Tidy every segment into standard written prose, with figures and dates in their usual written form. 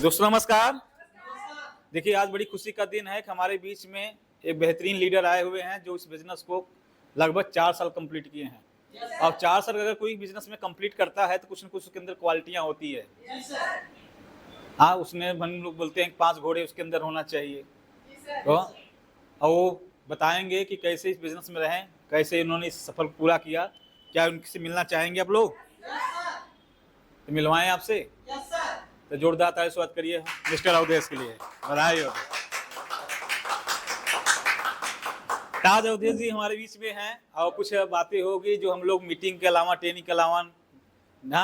दोस्तों नमस्कार। देखिए आज बड़ी खुशी का दिन है कि हमारे बीच में एक बेहतरीन लीडर आए हुए हैं जो इस बिजनेस को लगभग 4 साल कंप्लीट किए हैं। और 4 साल अगर कोई बिजनेस में कंप्लीट करता है तो कुछ न कुछ उसके अंदर क्वालिटियां होती है। हाँ, उसने हम लोग बोलते हैं 5 घोड़े उसके अंदर होना चाहिए। तो और वो बताएंगे कि कैसे इस बिजनेस में रहें, कैसे इन्होंने इस सफल पूरा किया। क्या उनसे मिलना चाहेंगे आप लोग? तो मिलवाएं आपसे। तो जोरदार ताली स्वागत करिए मिस्टर अवधेश के लिए। बधाई हो। ताज अवधेश जी हमारे बीच में हैं और कुछ बातें होगी जो हम लोग मीटिंग के अलावा ट्रेनिंग के अलावा ना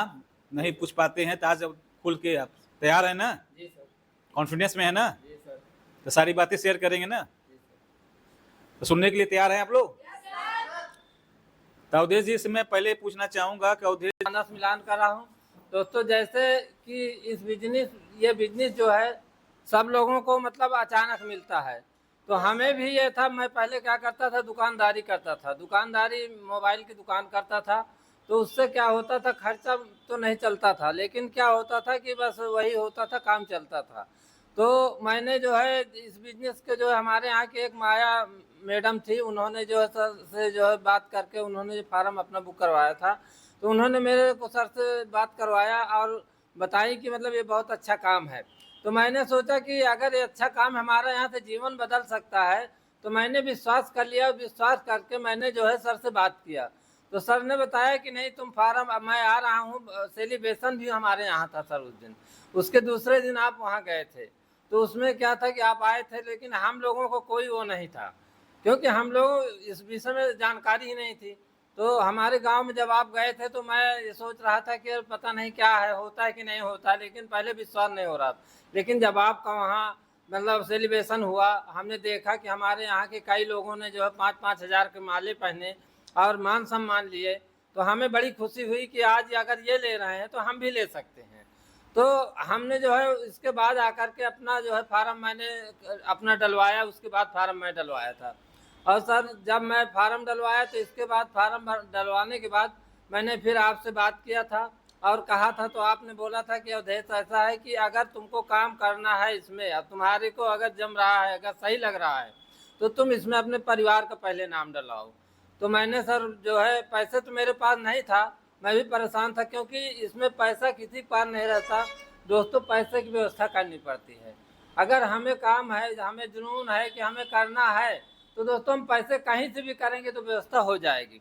नहीं पूछ पाते हैं। ताज खुल के आप तैयार है ना? जी सर। कॉन्फिडेंस में है ना? जी सर। तो सारी बातें शेयर करेंगे ना? तो सुनने के लिए तैयार हैं आप लोग? तो अवधेश जी से मैं पहले पूछना चाहूंगा कि अवधेश मानस मिलान कर रहा हूँ दोस्तों। जैसे कि ये बिजनेस जो है सब लोगों को मतलब अचानक मिलता है, तो हमें भी ये था। मैं पहले क्या करता था, दुकानदारी करता था, दुकानदारी मोबाइल की दुकान करता था। तो उससे क्या होता था, खर्चा तो नहीं चलता था, लेकिन क्या होता था कि बस वही होता था, काम चलता था। तो मैंने जो है इस बिजनेस के जो है हमारे यहाँ की एक माया मैडम थी, उन्होंने जो है सर से जो है बात करके उन्होंने फार्म अपना बुक करवाया था। तो उन्होंने मेरे को सर से बात करवाया और बताई कि मतलब ये बहुत अच्छा काम है। तो मैंने सोचा कि अगर ये अच्छा काम हमारा यहाँ से जीवन बदल सकता है, तो मैंने विश्वास कर लिया। विश्वास करके मैंने जो है सर से बात किया। तो सर ने बताया कि नहीं तुम फार्म, अब मैं आ रहा हूँ, सेलिब्रेशन भी हमारे यहाँ था सर उस दिन। उसके दूसरे दिन आप वहाँ गए थे। तो उसमें क्या था कि आप आए थे, लेकिन हम लोगों को कोई वो नहीं था, क्योंकि हम लोग इस विषय में जानकारी ही नहीं थी। तो हमारे गांव में जब आप गए थे तो मैं ये सोच रहा था कि पता नहीं क्या है, होता है कि नहीं होता, लेकिन पहले विश्वास नहीं हो रहा था। लेकिन जब आपका वहाँ मतलब सेलिब्रेशन हुआ, हमने देखा कि हमारे यहाँ के कई लोगों ने जो है 5-5 हज़ार के माले पहने और मान सम्मान लिए। तो हमें बड़ी खुशी हुई कि आज अगर ये ले रहे हैं तो हम भी ले सकते हैं। तो हमने जो है इसके बाद आकर के अपना जो है फार्म मैंने अपना डलवाया। उसके बाद फार्म मैं डलवाया था। और सर जब मैं फार्म डलवाया तो इसके बाद फार्म डलवाने के बाद मैंने फिर आपसे बात किया था और कहा था। तो आपने बोला था कि अवधेश ऐसा है कि अगर तुमको काम करना है इसमें, और तुम्हारे को अगर जम रहा है, अगर सही लग रहा है, तो तुम इसमें अपने परिवार का पहले नाम डलाओ। तो मैंने सर जो है, पैसे तो मेरे पास नहीं था, मैं भी परेशान था, क्योंकि इसमें पैसा किसी के पास नहीं रहता दोस्तों। पैसे की व्यवस्था करनी पड़ती है। अगर हमें काम है, हमें जुनून है कि हमें करना है, तो दोस्तों हम पैसे कहीं से भी करेंगे तो व्यवस्था हो जाएगी।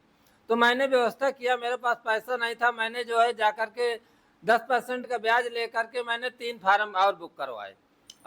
तो मैंने व्यवस्था किया। मेरे पास पैसा नहीं था, मैंने जो है जाकर के 10% का ब्याज लेकर के मैंने 3 फार्म और बुक करवाए।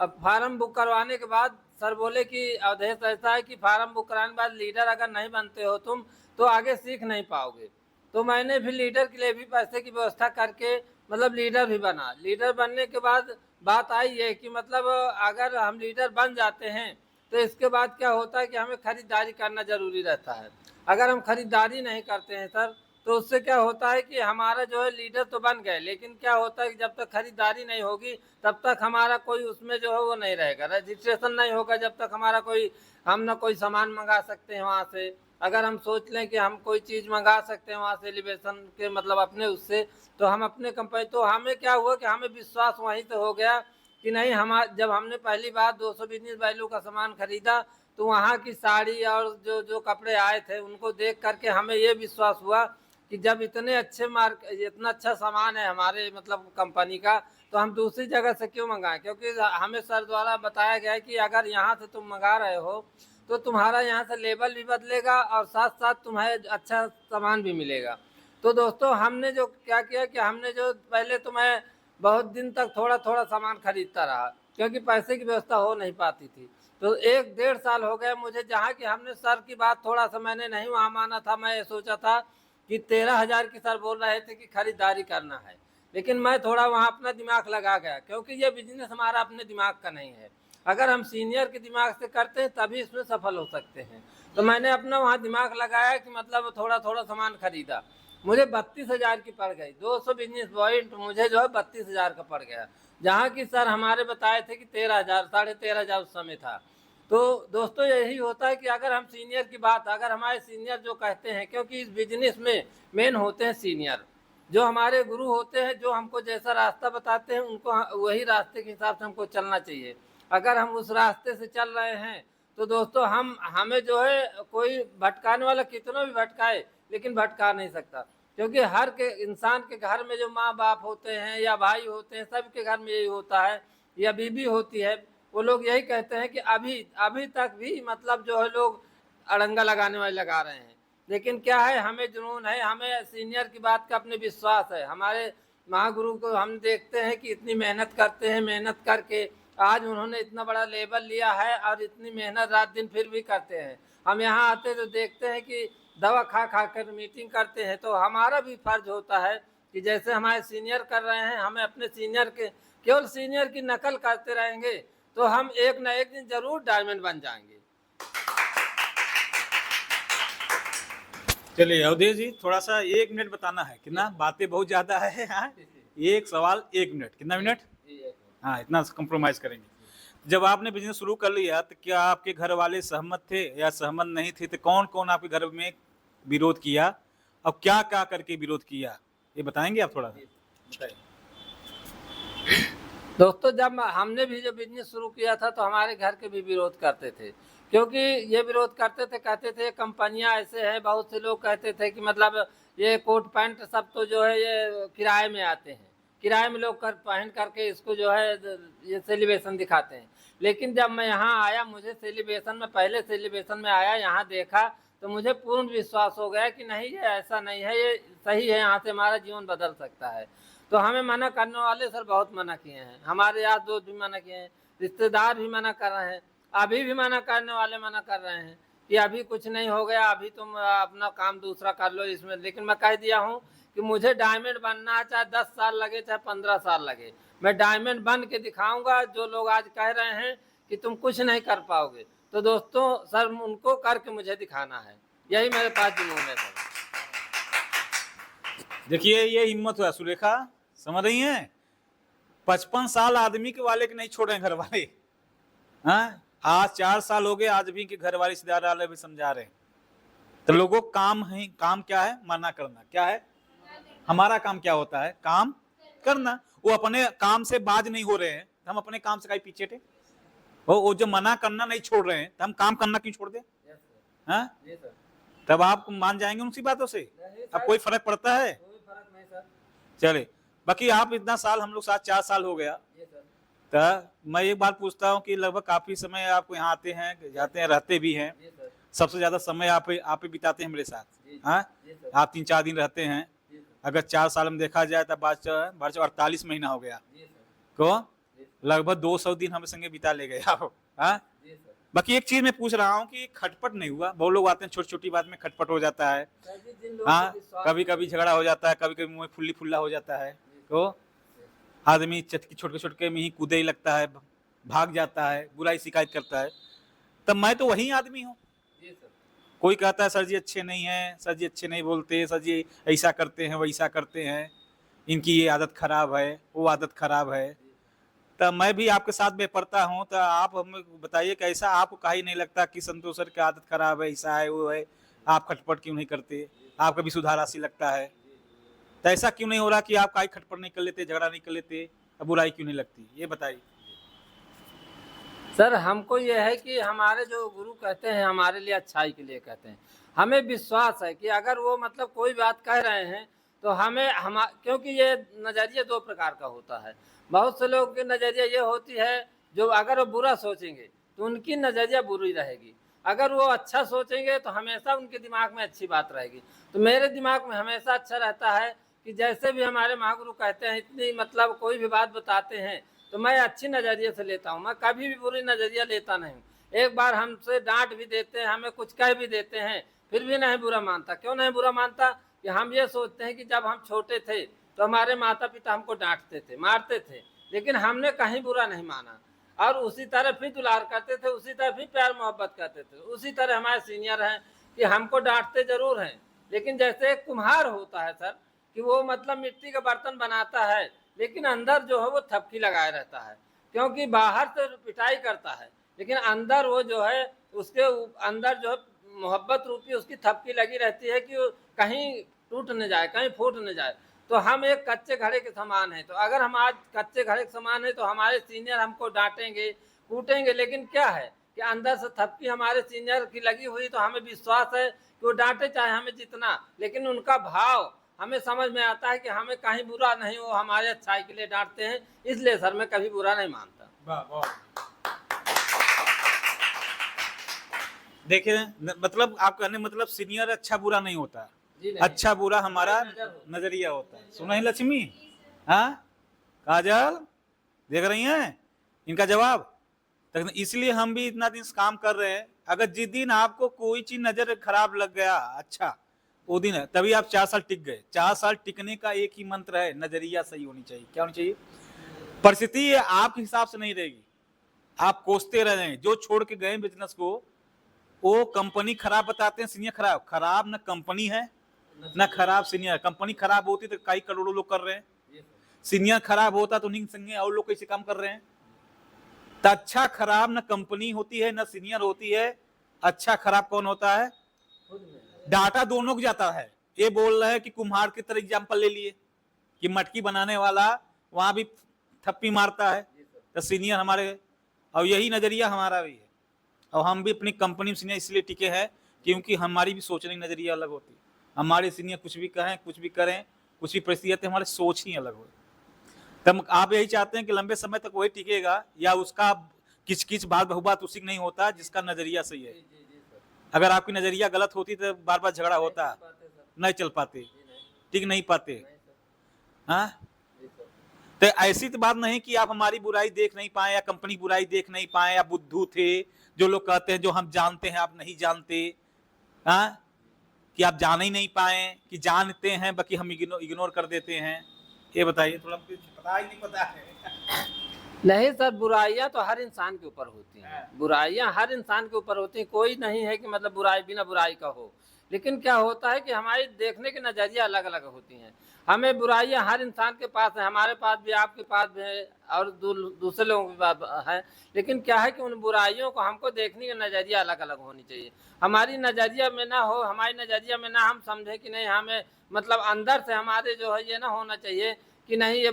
अब फार्म बुक करवाने के बाद सर बोले कि अवधेश ऐसा है कि फार्म बुक कराने के बाद लीडर अगर नहीं बनते हो तुम, तो आगे सीख नहीं पाओगे। तो मैंने फिर लीडर के लिए भी पैसे की व्यवस्था करके मतलब लीडर भी बना। लीडर बनने के बाद बात आई है कि मतलब अगर हम लीडर बन जाते हैं तो इसके बाद क्या होता है कि हमें खरीदारी करना ज़रूरी रहता है। अगर हम खरीदारी नहीं करते हैं सर, तो उससे क्या होता है कि हमारा जो है लीडर तो बन गए, लेकिन क्या होता है कि जब तक खरीदारी नहीं होगी तब तक हमारा कोई उसमें जो है वो नहीं रहेगा, रजिस्ट्रेशन नहीं होगा। जब तक हमारा कोई, हम ना कोई सामान मंगा सकते हैं वहाँ से। अगर हम सोच लें कि हम कोई चीज़ मंगा सकते हैं वहाँ सेलिब्रेशन के मतलब अपने उससे, तो हम अपने कंपनी, तो हमें क्या हुआ कि हमें विश्वास वहीं से हो गया कि नहीं, हम जब हमने पहली बार 200 बिजनेस वैल्यू का सामान खरीदा, तो वहाँ की साड़ी और जो जो कपड़े आए थे उनको देख करके हमें ये विश्वास हुआ कि जब इतना अच्छा सामान है हमारे मतलब कंपनी का, तो हम दूसरी जगह से क्यों मंगाएं। क्योंकि हमें सर द्वारा बताया गया है कि अगर यहाँ से तुम मंगा रहे हो तो तुम्हारा यहाँ से लेवल भी बदलेगा और साथ साथ तुम्हें अच्छा सामान भी मिलेगा। तो दोस्तों हमने जो क्या किया कि हमने जो पहले तो मैं बहुत दिन तक थोड़ा थोड़ा सामान खरीदता रहा, क्योंकि पैसे की व्यवस्था हो नहीं पाती थी। तो 1-1.5 साल हो गए मुझे, जहाँ की हमने सर की बात थोड़ा सा मैंने नहीं वहाँ माना था। मैं ये सोचा था कि 13,000 की सर बोल रहे थे कि खरीदारी करना है, लेकिन मैं थोड़ा वहाँ अपना दिमाग लगा गया, क्योंकि ये बिजनेस हमारा अपने दिमाग का नहीं है। अगर हम सीनियर के दिमाग से करते हैं तभी इसमें सफल हो सकते हैं। तो मैंने अपना वहाँ दिमाग लगाया कि मतलब थोड़ा थोड़ा सामान खरीदा। मुझे 32,000 की पड़ गई। 200 बिजनेस पॉइंट मुझे जो है 32,000 का पड़ गया, जहाँ की सर हमारे बताए थे कि 13,000, 13,500 उस समय था। तो दोस्तों यही होता है कि अगर हम सीनियर की बात, अगर हमारे सीनियर जो कहते हैं, क्योंकि इस बिजनेस में मेन होते हैं सीनियर। जो हमारे गुरु होते हैं, जो हमको जैसा रास्ता बताते हैं, उनको वही रास्ते के हिसाब से हमको चलना चाहिए। अगर हम उस रास्ते से चल रहे हैं तो दोस्तों हमें जो है कोई भटकाने वाला कितना भी भटकाए लेकिन भटका नहीं सकता, क्योंकि हर के इंसान के घर में जो माँ बाप होते हैं या भाई होते हैं, सबके घर में यही होता है, या बीबी होती है, वो लोग यही कहते हैं कि अभी अभी तक भी मतलब जो है लोग अड़ंगा लगाने वाले लगा रहे हैं। लेकिन क्या है, हमें जुनून है, हमें सीनियर की बात का अपने विश्वास है। हमारे महागुरु को हम देखते हैं कि इतनी मेहनत करते हैं, मेहनत करके आज उन्होंने इतना बड़ा लेवल लिया है और इतनी मेहनत रात दिन फिर भी करते हैं। हम यहाँ आते तो देखते हैं कि दवा खा खा कर मीटिंग करते हैं, तो हमारा भी फर्ज होता है कि जैसे हमारे सीनियर कर रहे हैं, हमें अपने सीनियर के केवल सीनियर की नकल करते रहेंगे तो हम एक न एक दिन जरूर डायमंड बन जाएंगे। चलिए अवधेश जी, थोड़ा सा 1 मिनट बताना है, कितना बातें बहुत ज्यादा है। हाँ? एक सवाल 1 मिनट, कितना मिनट? हाँ, इतना कॉम्प्रोमाइज करेंगे। जब आपने बिजनेस शुरू कर लिया तो क्या आपके घर वाले सहमत थे या सहमत नहीं थे? तो कौन कौन आपके घर में विरोध किया और क्या क्या करके विरोध किया, ये बताएंगे आप थोड़ा सा? दोस्तों, जब हमने भी जब बिजनेस शुरू किया था तो हमारे घर के भी विरोध करते थे, क्योंकि ये विरोध करते थे, कहते थे कंपनियां ऐसे हैं। बहुत से लोग कहते थे कि मतलब ये कोट पैंट सब तो जो है ये किराए में आते हैं, किराए में लोग पहन करके इसको जो है ये सेलिब्रेशन दिखाते हैं। लेकिन जब मैं यहाँ आया, मुझे सेलिब्रेशन में पहले सेलिब्रेशन में आया, यहाँ देखा तो मुझे पूर्ण विश्वास हो गया कि नहीं, ये ऐसा नहीं है, ये सही है, यहाँ से हमारा जीवन बदल सकता है। तो हमें मना करने वाले सर बहुत मना किए हैं, हमारे यार दोस्त भी मना किए हैं, रिश्तेदार भी मना कर रहे हैं, अभी भी मना करने वाले मना कर रहे हैं कि अभी कुछ नहीं हो गया, अभी तुम अपना काम दूसरा कर लो इसमें। लेकिन मैं कह दिया हूँ कि मुझे डायमंड बनना है, चाहे 10 साल लगे चाहे 15 साल लगे, मैं डायमंड बन के दिखाऊंगा। जो लोग आज कह रहे हैं कि तुम कुछ नहीं कर पाओगे, तो दोस्तों सर उनको करके मुझे दिखाना है, यही मेरे पास जुनून है सर। देखिए ये हिम्मत हुआ सुरेखा, समझ रही हैं? 55 साल आदमी के वाले के नहीं छोड़ रहे हैं घर वाले। हाँ, आज 4 साल हो गए, आज भी के घर वाले रिश्तेदार वाले भी समझा रहे हैं। तो लोगों को काम है, काम क्या है? मना करना। क्या है हमारा काम? क्या होता है? काम करना। वो अपने काम से बाज नहीं हो रहे हैं, हम अपने काम से कहीं पीछे थे। वो जो मना करना नहीं छोड़ रहे हैं, तो हम काम करना क्यों छोड़ दे? हाँ, तब आप मान जाएंगे उनकी बातों से? अब कोई फर्क पड़ता है? कोई फर्क नहीं सर। चले, बाकी आप इतना साल, हम लोग साथ 4 साल हो गया, तो मैं एक बात पूछता हूँ कि लगभग काफी समय आप यहाँ आते हैं, जाते हैं, रहते भी हैं, सबसे ज्यादा समय आप ही बिताते हैं मेरे साथ। हाँ, आप 3-4 दिन रहते हैं। अगर 4 साल में देखा जाए तो 48 महीना हो गया को लगभग 200 दिन हमें संगे बिता ले गए आप। हाँ, बाकी एक चीज मैं पूछ रहा हूँ कि खटपट नहीं हुआ? बहुत लोग आते हैं, छोटी छोटी बात में खटपट हो जाता है। हाँ, कभी कभी झगड़ा हो जाता है, कभी कभी मुंह फुल्ली फुल्ला हो जाता है, तो आदमी चटकी छोटे छोटे में ही कूदे ही लगता है, भाग जाता है, बुराई शिकायत करता है। तब मैं तो वही आदमी हूँ। कोई कहता है सर जी अच्छे नहीं है, सर जी अच्छे नहीं बोलते, सर जी ऐसा करते हैं वैसा करते हैं, इनकी ये आदत खराब है, वो आदत खराब है। तब मैं भी आपके साथ बेपरता हूँ, तो आप हमें बताइए कैसा, आपको कहीं नहीं लगता कि संतोष सर की आदत खराब है, ऐसा है वो है, आप खटपट क्यों नहीं करते? आपका भी सुधार हासिल लगता है, तो ऐसा क्यों नहीं हो रहा कि आप कहीं खटपट नहीं कर लेते, झगड़ा नहीं कर लेते, बुराई क्यों नहीं लगती, ये बताइए। सर हमको ये है कि हमारे जो गुरु कहते हैं हमारे लिए अच्छाई के लिए कहते हैं। हमें विश्वास है कि अगर वो मतलब कोई बात कह रहे हैं तो हमें क्योंकि ये नज़रिया 2 प्रकार का होता है। बहुत से लोगों की नज़रिया ये होती है, जो अगर वो बुरा सोचेंगे तो उनकी नज़रिया बुरी रहेगी, अगर वो अच्छा सोचेंगे तो हमेशा उनके दिमाग में अच्छी बात रहेगी। तो मेरे दिमाग में हमेशा अच्छा रहता है कि जैसे भी हमारे महागुरु कहते हैं, इतनी मतलब कोई भी बात बताते हैं तो मैं अच्छी नज़रिए से लेता हूँ, मैं कभी भी बुरी नज़रिया लेता नहीं हूँ। एक बार हमसे डांट भी देते हैं, हमें कुछ कह भी देते हैं, फिर भी नहीं बुरा मानता। क्यों नहीं बुरा मानता? कि हम ये सोचते हैं कि जब हम छोटे थे तो हमारे माता पिता हमको डांटते थे, मारते थे, लेकिन हमने कहीं बुरा नहीं माना, और उसी तरह फिर दुलार करते थे, उसी तरह फिर प्यार मोहब्बत करते थे। उसी तरह हमारे सीनियर हैं कि हमको डांटते जरूर हैं, लेकिन जैसे एक कुम्हार होता है सर, कि वो मतलब मिट्टी का बर्तन बनाता है, लेकिन अंदर जो है वो थपकी लगाए रहता है, क्योंकि बाहर से पिटाई करता है, लेकिन अंदर वो जो है उसके अंदर जो है मोहब्बत रूपी उसकी थपकी लगी रहती है कि कहीं टूट न जाए, कहीं फूट न जाए। तो हम एक कच्चे घड़े के समान हैं। तो अगर हम आज कच्चे घड़े के समान हैं तो हमारे सीनियर हमको डांटेंगे, कूटेंगे, लेकिन क्या है कि अंदर से थप्पी हमारे सीनियर की लगी हुई, तो हमें विश्वास है कि वो डांटे चाहे हमें जितना, लेकिन उनका भाव हमें समझ में आता है कि हमें कहीं बुरा नहीं, वो हमारे अच्छाई के लिए डांटते हैं, इसलिए सर मैं कभी बुरा नहीं मानता। देखिए मतलब आप कहने मतलब सीनियर अच्छा बुरा नहीं होता, जी नहीं। अच्छा बुरा हमारा नजरिया होता है। सुना ही लक्ष्मी? हाँ काजल देख रही हैं इनका जवाब? इसलिए हम भी इतना दिन से काम कर रहे हैं। अगर जिस दिन आपको कोई चीज नजर खराब लग गया, अच्छा वो दिन है, तभी आप 4 साल टिक गए। 4 साल टिकने का एक ही मंत्र है, नजरिया सही होनी चाहिए। क्या होनी चाहिए? परिस्थिति आपके हिसाब से नहीं रहेगी, आप कोसते रहे। जो छोड़ के गए बिजनेस को, वो कंपनी खराब बताते हैं, सीनियर खराब। खराब न कंपनी है न खराब सीनियर। कंपनी खराब होती तो कई करोड़ों लोग कर रहे हैं, सीनियर खराब होता तो उन्हीं संगे और लोग कैसे काम कर रहे हैं। तो अच्छा खराब न कंपनी होती है न सीनियर होती है, अच्छा खराब कौन होता है? डाटा दोनों को जाता है। ये बोल रहे हैं कि कुम्हार की तरह एग्जाम्पल ले लिए कि मटकी बनाने वाला वहां भी थप्पी मारता है, तो सीनियर हमारे, और यही नजरिया हमारा भी है। और हम भी अपनी कंपनी में सीनियर इसलिए टिके हैं क्योंकि हमारी भी सोचने की नजरिया अलग होती है। हमारे सीनियर कुछ भी कहें, कुछ भी करें, कुछ भी परिस्थिति है, हमारी सोच ही अलग हो। तब आप यही चाहते हैं कि लंबे समय तक वही टिकेगा, या उसका किच किच बात बहुबात उसी नहीं होता जिसका नजरिया सही है। अगर आपकी नजरिया गलत होती तो बार बार झगड़ा होता, नहीं चल पाते, टिक नहीं पाते। हाँ, तो ऐसी तो बात नहीं कि आप हमारी बुराई देख नहीं पाए या कंपनी बुराई देख नहीं पाए या बुद्धू थे। जो लोग कहते हैं जो हम जानते हैं आप नहीं जानते, हाँ, कि आप जान ही नहीं पाए, कि जानते हैं बाकी हम इग्नोर कर देते हैं। ये बताइए, थोड़ा कुछ पता ही नहीं पता है। नहीं सर, बुराइयां तो हर इंसान के ऊपर होती हैं, बुराइयां हर इंसान के ऊपर होती हैं। कोई नहीं है कि मतलब बुराई बिना बुराई का हो, लेकिन क्या होता है कि हमारी देखने के नज़रिया अलग अलग होती हैं। हमें बुराइयां हर इंसान के पास है, हमारे पास भी, आपके पास भी है, और दूसरे लोगों के पास है। लेकिन क्या है कि उन बुराइयों को हमको देखने का नज़रिया अलग अलग होनी चाहिए। हमारी नज़रिया में ना हो, हमारी नज़रिया में ना हम समझे कि नहीं, हमें मतलब अंदर से हमारे जो है ये ना होना चाहिए कि नहीं ये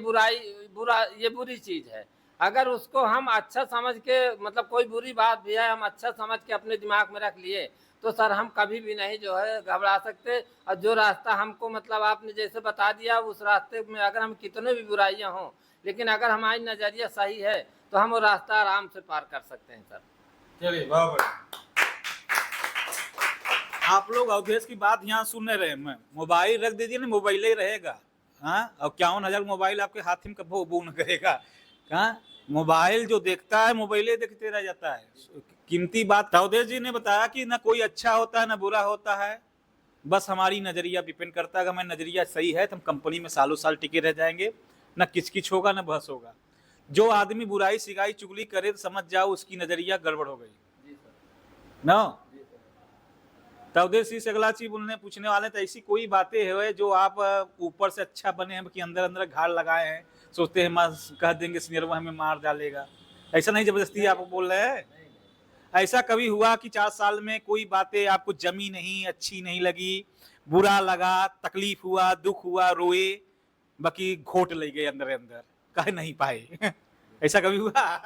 ये बुरी चीज़ है। अगर उसको हम अच्छा समझ के, मतलब कोई बुरी बात भी है, हम अच्छा समझ के अपने दिमाग में रख लिए, तो सर हम कभी भी नहीं जो है घबरा सकते। और जो रास्ता हमको मतलब आपने जैसे बता दिया, उस रास्ते में अगर हम कितने भी बुराइयां हों, लेकिन अगर हमारी नज़रिया सही है तो हम वो रास्ता आराम से पार कर सकते हैं सर। चलिए बहुत बढ़िया। आप लोग अवधेश की बात यहाँ सुन रहे हैं, मैं मोबाइल रख दीजिए ना, मोबाइल ही रहेगा। हाँ, और 51,000 मोबाइल आपके हाथ में कभी वो न करेगा। हाँ, मोबाइल जो देखता है मोबाइल ही देखते रह जाता है। कीमती बात अवधेश जी ने बताया कि ना कोई अच्छा होता है ना बुरा होता है, बस हमारी नजरिया डिपेंड करता है। अगर हमारा नजरिया सही है तो हम कंपनी में सालों साल टिके रह जाएंगे, ना किचकिच होगा ना बहस होगा। जो आदमी बुराई सिगाई चुगली करे तो समझ जाओ उसकी नजरिया गड़बड़ हो गई ना। तवदेश से अगला चीज बोलने पूछने वाले तो ऐसी कोई बातें है जो आप ऊपर से अच्छा बने हैं कि अंदर अंदर घाड़ लगाए हैं, सोचते हैं कह देंगे सीनियर हमें मार डालेगा, ऐसा नहीं जबरदस्ती आप बोल रहे हैं? ऐसा कभी हुआ कि 4 साल में कोई बातें आपको जमी नहीं, अच्छी नहीं लगी, बुरा लगा, तकलीफ हुआ, दुख हुआ, रोए, बाकी घोट ले गए अंदर अंदर, कह नहीं पाए? ऐसा कभी हुआ?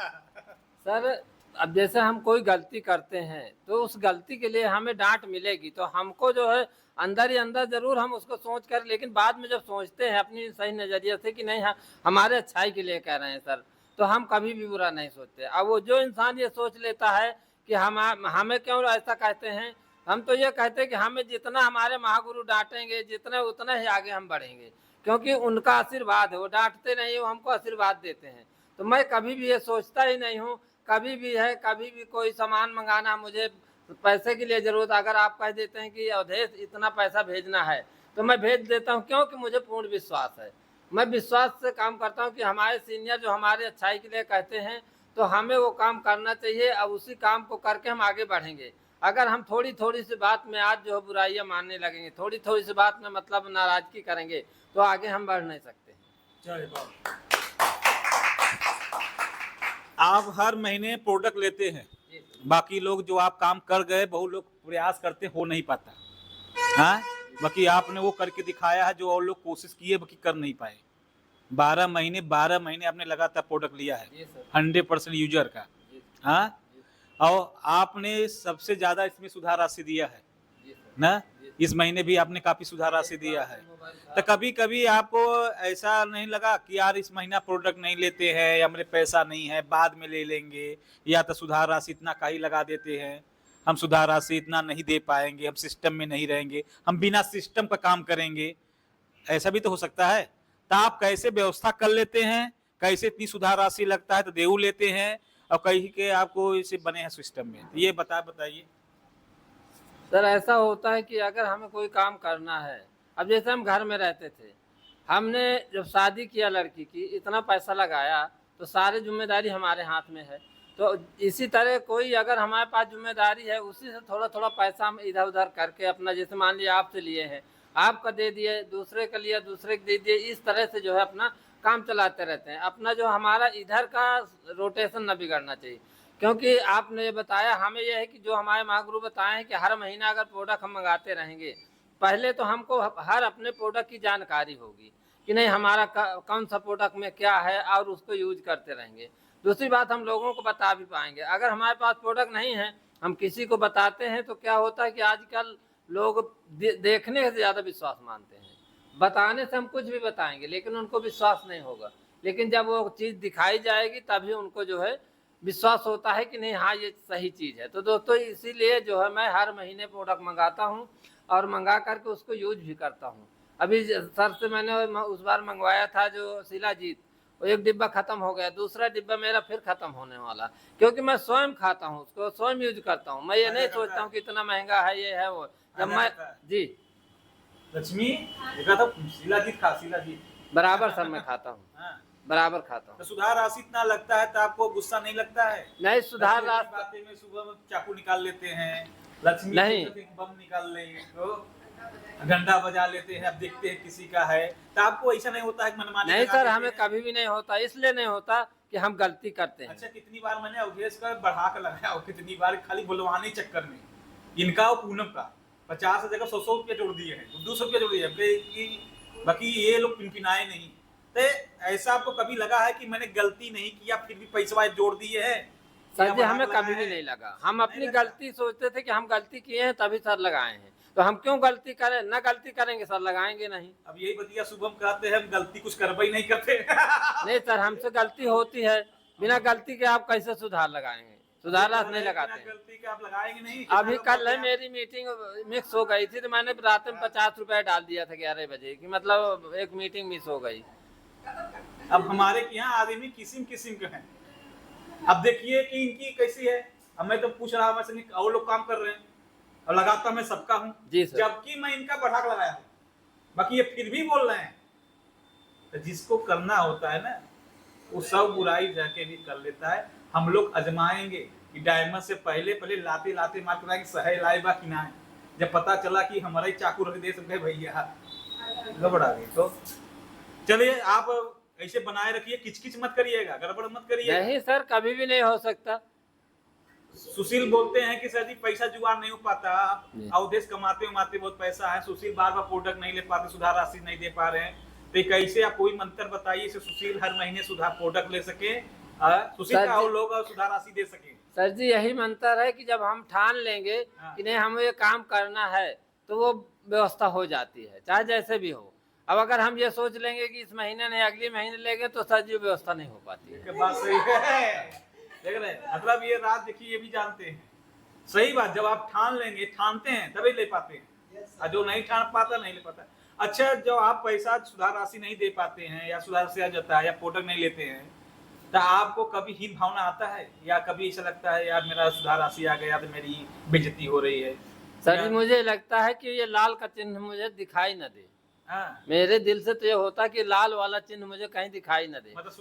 सर अब जैसे हम कोई गलती करते हैं तो उस गलती के लिए हमें डांट मिलेगी, तो हमको जो है अंदर ही अंदर जरूर हम उसको सोच कर, लेकिन बाद में जब सोचते हैं अपनी सही नज़रिए से कि नहीं हाँ हमारे अच्छाई के लिए कह रहे हैं सर, तो हम कभी भी बुरा नहीं सोचते। अब वो जो इंसान ये सोच लेता है कि हमें क्यों ऐसा कहते हैं, हम तो ये कहते हैं कि हमें जितना हमारे महागुरु डांटेंगे जितने उतना ही आगे हम बढ़ेंगे, क्योंकि उनका आशीर्वाद है, वो डांटते नहीं, वो हमको आशीर्वाद देते हैं। तो मैं कभी भी ये सोचता ही नहीं हूँ, कभी भी है, कभी भी कोई सामान मंगाना, मुझे पैसे के लिए ज़रूरत, अगर आप कह देते हैं कि अवधेश इतना पैसा भेजना है तो मैं भेज देता हूँ, क्योंकि मुझे पूर्ण विश्वास है। मैं विश्वास से काम करता हूँ कि हमारे सीनियर जो हमारे अच्छाई के लिए कहते हैं तो हमें वो काम करना चाहिए, अब उसी काम को करके हम आगे बढ़ेंगे। अगर हम थोड़ी थोड़ी सी बात में आज जो है बुराइयाँ मानने लगेंगे, थोड़ी थोड़ी सी बात में मतलब नाराज़गी करेंगे, तो आगे हम बढ़ नहीं सकते। आप हर महीने प्रोडक्ट लेते हैं, बाकी लोग जो आप काम कर गए बहुत लोग प्रयास करते हो नहीं पाता। हाँ, बाकी आपने वो करके दिखाया है जो और लोग कोशिश किए बाकी कर नहीं पाए। 12 महीने आपने लगातार प्रोडक्ट लिया है जी सर 100% यूजर का। जी हाँ, जी और आपने सबसे ज्यादा इसमें सुधार राशि दिया है जी सर ना। जी। इस महीने भी आपने काफी सुधार राशि दिया है। मोबाइल तो खराब कभी कभी आपको ऐसा नहीं लगा कि यार इस महीना प्रोडक्ट नहीं लेते हैं या मेरे पैसा नहीं है बाद में ले लेंगे, या तो सुधार राशि इतना का ही लगा देते हैं, हम सुधार राशि इतना नहीं दे पाएंगे, हम सिस्टम में नहीं रहेंगे, हम बिना सिस्टम का काम करेंगे, ऐसा भी तो हो सकता है। तो आप कैसे व्यवस्था कर लेते हैं, कैसे इतनी सुधार राशि लगता है तो देऊ लेते हैं, और कहीं के आपको इसे बने हैं सिस्टम में, तो ये बताइए। सर ऐसा होता है कि अगर हमें कोई काम करना है, अब जैसे हम घर में रहते थे, हमने जब शादी किया लड़की की, इतना पैसा लगाया, तो सारी जिम्मेदारी हमारे हाथ में है। तो इसी तरह कोई अगर हमारे पास जिम्मेदारी है, उसी से थोड़ा थोड़ा पैसा हम इधर उधर करके अपना, जैसे मान लिया आपसे लिए हैं, आपका दे दिए, दूसरे का लिया, दूसरे को दे दिए, इस तरह से जो है अपना काम चलाते रहते हैं। अपना जो हमारा इधर का रोटेशन न बिगड़ना चाहिए। क्योंकि आपने ये बताया, हमें यह है कि जो हमारे महागुरु बताए हैं कि हर महीना अगर प्रोडक्ट हम मंगाते रहेंगे, पहले तो हमको हर अपने प्रोडक्ट की जानकारी होगी कि नहीं हमारा कौन सा प्रोडक्ट में क्या है, और उसको यूज करते रहेंगे। दूसरी बात, हम लोगों को बता भी पाएंगे। अगर हमारे पास प्रोडक्ट नहीं है, हम किसी को बताते हैं, तो क्या होता है कि आजकल लोग देखने से ज़्यादा विश्वास मानते हैं। बताने से हम कुछ भी बताएंगे लेकिन उनको विश्वास नहीं होगा, लेकिन जब वो चीज़ दिखाई जाएगी तभी उनको जो है विश्वास होता है कि नहीं हाँ ये सही चीज़ है। तो दोस्तों इसीलिए जो है मैं हर महीने प्रोडक्ट मंगाता हूँ और मंगा करके उसको यूज भी करता हूँ। अभी सर से मैंने उस बार मंगवाया था जो शिलाजीत, वो एक डिब्बा खत्म हो गया, दूसरा डिब्बा मेरा फिर खत्म होने वाला, क्योंकि मैं स्वयं खाता हूँ उसको, स्वयं यूज करता हूँ। मैं ये नहीं सोचता हूँ कि इतना महंगा है ये है वो। जब मैं जी लक्ष्मी देखा था शिलाजीत बराबर सर मैं खाता हूँ, हाँ। बराबर खाता हूँ। तो सुधार राशि इतना लगता है तो आपको गुस्सा नहीं लगता है? नहीं सुधार लक्ष्मी की राशि बातें में सुबह में चाकू निकाल लेते हैं, लक्ष्मी नहीं। सोचते हैं कि बम निकाल लेंगे तो घंटा बजा लेते हैं, अब देखते हैं किसी का है, तो आपको ऐसा नहीं होता है कि मनमानी नहीं लगा सर देते हमें हैं? कभी भी नहीं होता, इसलिए नहीं होता कि हम गलती करते हैं। अच्छा, कितनी बार मैंने अवधेश का बढ़ा कर लगाया हो, कितनी बार खाली बुलवाने चक्कर में इनका और पूनम का 50 की जगह 100 रुपया जोड़ दिए हैं, 200 रुपया जोड़ दिए हैं, बाकी ये लोग पिनपिनाए नहीं। तो ऐसा आपको कभी लगा है कि मैंने गलती नहीं किया फिर भी पैसा जोड़ दिए हैं? सर जी हमें कभी भी नहीं लगा, हम अपनी गलती सोचते थे कि हम गलती किए हैं तभी सर लगाए हैं, तो हम क्यों गलती करें, ना गलती करेंगे सर लगाएंगे नहीं। अब यही बतिया शुभम कहते हैं हम गलती कुछ करवा ही नहीं करते। नहीं सर हमसे गलती होती है, बिना गलती के आप कैसे सुधार लगाएंगे, सुधार राशि नहीं लगाते हैं। गलती के आप लगाएंगे नहीं। अभी कल है मेरी मीटिंग मिक्स हो गई थी, तो मैंने रात में 50 रुपए डाल दिया था 11 बजे की, मतलब एक मीटिंग मिस हो गई। अब हमारे यहाँ आदमी किस्म किस्म के हैं। अब देखिए कि इनकी कैसी है, अब मैं तो पूछ रहा हूँ और लोग काम कर रहे हैं और लगाता मैं सबका हूँ, जबकि मैं इनका बढ़ा के लगाया हूँ, बाकी ये फिर भी बोल रहे हैं। तो जिसको करना होता है ना वो सब बुराई जाके भी कर लेता है। हम लोग अजमाएंगे कि डायमंड से पहले लाते लाते मार कराएंगे सहे लाए बा कि ना है। जब पता चला कि हमारा ही चाकू रख दे सकते भैया गड़बड़ा गई। तो चलिए आप ऐसे बनाए रखिए, किचकिच मत करिएगा, गड़बड़ मत करिए। नहीं सर कभी भी नहीं हो सकता। सुशील बोलते हैं कि सर जी पैसा जुगाड़ नहीं हो पाता, अवधेश कमाते उमाते बहुत पैसा है, सुशील बार बार प्रोडक्ट नहीं ले पाते, सुधार राशि नहीं दे पा रहे हैं, तो कैसे आप कोई मंत्र बताइए इसे सुशील हर महीने सुधार प्रोडक्ट ले सके, सुशील का और लोग सुधार राशि दे सके। सर जी यही मंत्र है कि जब हम ठान लेंगे कि नहीं हमें ये काम करना है तो वो व्यवस्था हो जाती है, चाहे जैसे भी हो। अब अगर हम ये सोच लेंगे कि इस महीने नहीं अगले महीने लेंगे तो सर जी व्यवस्था नहीं हो पाती है। बात सही है, देख रहे मतलब ये रात देखिए ये भी जानते हैं सही बात, जब आप ठान लेंगे, ठानते हैं तभी ले पाते हैं, और जो नहीं ठान पाता नहीं ले पाता। अच्छा, जो आप पैसा सुधार राशि नहीं दे पाते हैं या सुधार से आ जाता है या प्रोडक्ट नहीं लेते हैं, तो आपको कभी हीन भावना आता है या कभी ऐसा लगता है यार मेरा सुधार राशि आ गया तो मेरी बेइज्जती हो रही है? सर जी मुझे लगता है कि ये लाल का चिन्ह मुझे दिखाई न दे। हाँ। मेरे दिल से तो ये होता कि लाल वाला चिन्ह मुझे कहीं दिखाई न दे, मतलब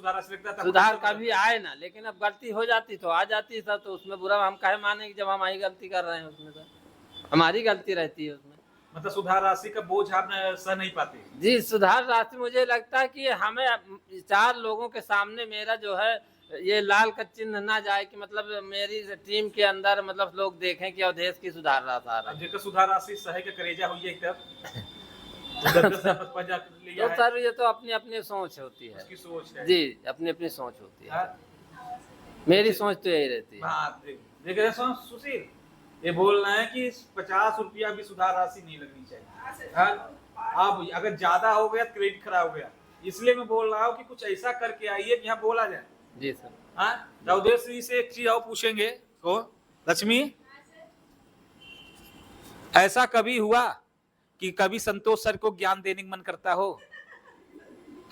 सुधार कभी आए ना। लेकिन अब गलती हो जाती तो आ जाती सर, तो उसमें बुरा हम कहे माने कि जब हम ही गलती कर रहे हैं उसमें, तो हमारी गलती रहती है उसमें। मतलब सुधार राशि का बोझ आप सह नहीं पाते? जी सुधार राशि मुझे लगता है कि हमें 4 लोगों के सामने मेरा जो है ये लाल का चिन्ह ना जाए, कि मतलब मेरी टीम के अंदर मतलब लोग देखें कि अवधेश की सुधार राशि आ रहा है। सुधार राशि सहे के करेजा हुई है तब 10,000 50,000 लिया तो है, सर ये तो अपनी अपनी सोच होती है उसकी सोच है। जी, अपनी अपनी सोच होती है। हाँ, मेरी सोच तो यही रहती है। हाँ, देख रहे हो सुशील, ये बोल रहे हैं कि 50 रुपया भी सुधार राशि नहीं लगनी चाहिए। हाँ, अब अगर ज्यादा हो गया क्रेडिट खराब हो गया, इसलिए मैं बोल रहा हूँ कि कुछ ऐसा करके आइए कि यहाँ बोला जाए। जी सर। हाँ, चौधरी श्री से एक चीज और पूछेंगे को, लक्ष्मी, ऐसा कभी हुआ कि कभी संतोष सर को ज्ञान देने का मन करता हो,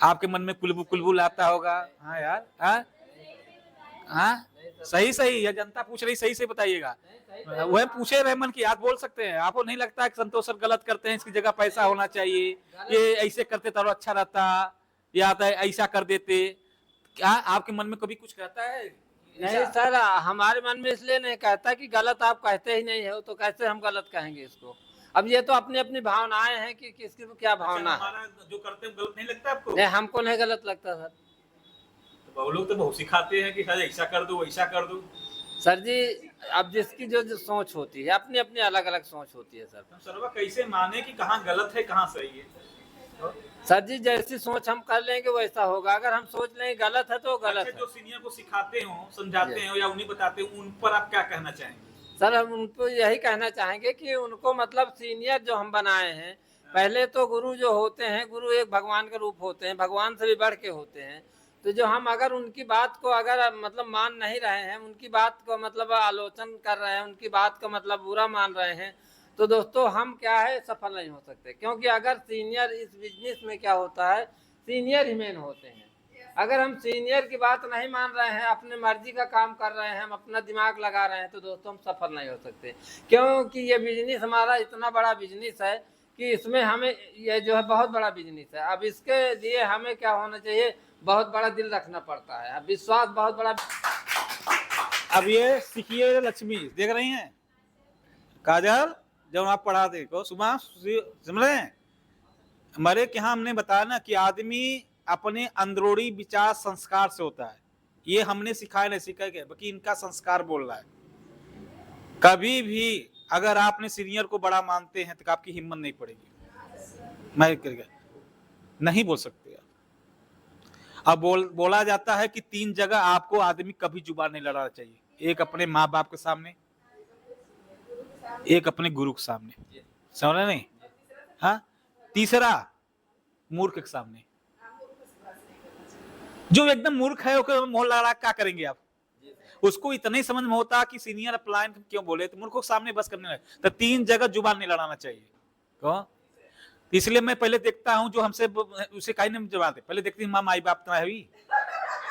आपके मन में कुलबुल आता होगा? हाँ यार, हाँ हाँ, सही सही, यह जनता पूछ रही, सही से बताइएगा। वह पूछे रहे मन की, आप बोल सकते हैं। आपको नहीं लगता कि संतोष सर गलत करते हैं, इसकी जगह पैसा होना चाहिए, ये ऐसे करते तो अच्छा रहता, या तो ऐसा कर देते? क्या आपके मन में कभी कुछ कहता है? नहीं सर, हमारे मन में इसलिए नहीं कहता कि गलत आप कहते ही नहीं हो, तो कैसे हम गलत कहेंगे इसको। अब ये तो अपनी अपनी भावनाएं हैं कि किसकी क्या भावना है। हमारा जो करते हैं गलत नहीं लगता आपको? नहीं, हमको नहीं गलत लगता सर। तो वो लोग तो बहुत सिखाते हैं कि सर ऐसा कर दो, वैसा कर दो। सर जी, अब जिसकी जो सोच होती है, अपनी अपनी अलग अलग सोच होती है सर। हम सरवा कैसे माने कि कहाँ गलत है कहाँ सही है? सर जी, जैसी सोच हम कर लेंगे वैसा होगा। अगर हम सोच लेंगे गलत है तो गलत अच्छा, है। जो सीनियर को सिखाते हो, समझाते हो या उन्हें बताते हो, उन पर आप क्या कहना चाहेंगे? सर हम उनको यही कहना चाहेंगे कि उनको मतलब सीनियर जो हम बनाए हैं, पहले तो गुरु जो होते हैं, गुरु एक भगवान के रूप होते हैं, भगवान से भी बढ़ के होते हैं। तो जो हम अगर उनकी बात को अगर मतलब मान नहीं रहे हैं, उनकी बात को मतलब आलोचन कर रहे हैं, उनकी बात को मतलब बुरा मान रहे हैं, तो दोस्तों हम क्या है, सफल नहीं हो सकते। क्योंकि अगर सीनियर इस बिजनेस में क्या होता है, सीनियर ही मेन होते हैं। अगर हम सीनियर की बात नहीं मान रहे हैं, अपने मर्जी का काम कर रहे हैं, हम अपना दिमाग लगा रहे हैं, तो दोस्तों हम सफल नहीं हो सकते। क्योंकि ये बिजनेस हमारा इतना बड़ा बिजनेस है कि इसमें हमें, ये जो है बहुत बड़ा बिजनेस है। अब इसके लिए हमें क्या होना चाहिए, बहुत बड़ा दिल रखना पड़ता है, अब विश्वास बहुत बड़ा। अब ये सीखिए लक्ष्मी, देख रही हैं काजल, जब आप पढ़ा दे को सुबह समझ रहे हैं, हमारे यहाँ हमने बताया ना कि आदमी अपने अंदरूनी विचार संस्कार से होता है। ये हमने सिखाया नहीं, सीखा क्या, बाकी इनका संस्कार बोल रहा है। कभी भी अगर आपने सीनियर को बड़ा मानते हैं तो आपकी हिम्मत नहीं पड़ेगी, मैं नहीं बोल सकते। अब बोला जाता है कि 3 जगह आपको आदमी कभी जुबान नहीं लड़ाना चाहिए, एक अपने माँ बाप के सामने, एक अपने गुरु के सामने, समझ रहे नहीं? हाँ, तीसरा मूर्ख के सामने। जो एकदम मूर्ख है उसको मोह लड़ा क्या करेंगे आप? उसको इतना ही समझ में होता कि सीनियर अप्लायन क्यों बोले, तो मूर्खों के सामने बस करने लगे। तो 3 जगह जुबान नहीं लड़ाना चाहिए। कौन? इसलिए मैं पहले देखता हूं जो हमसे उसे कहीं नहीं जवाब, पहले देखती हूँ माँ बाप तो है,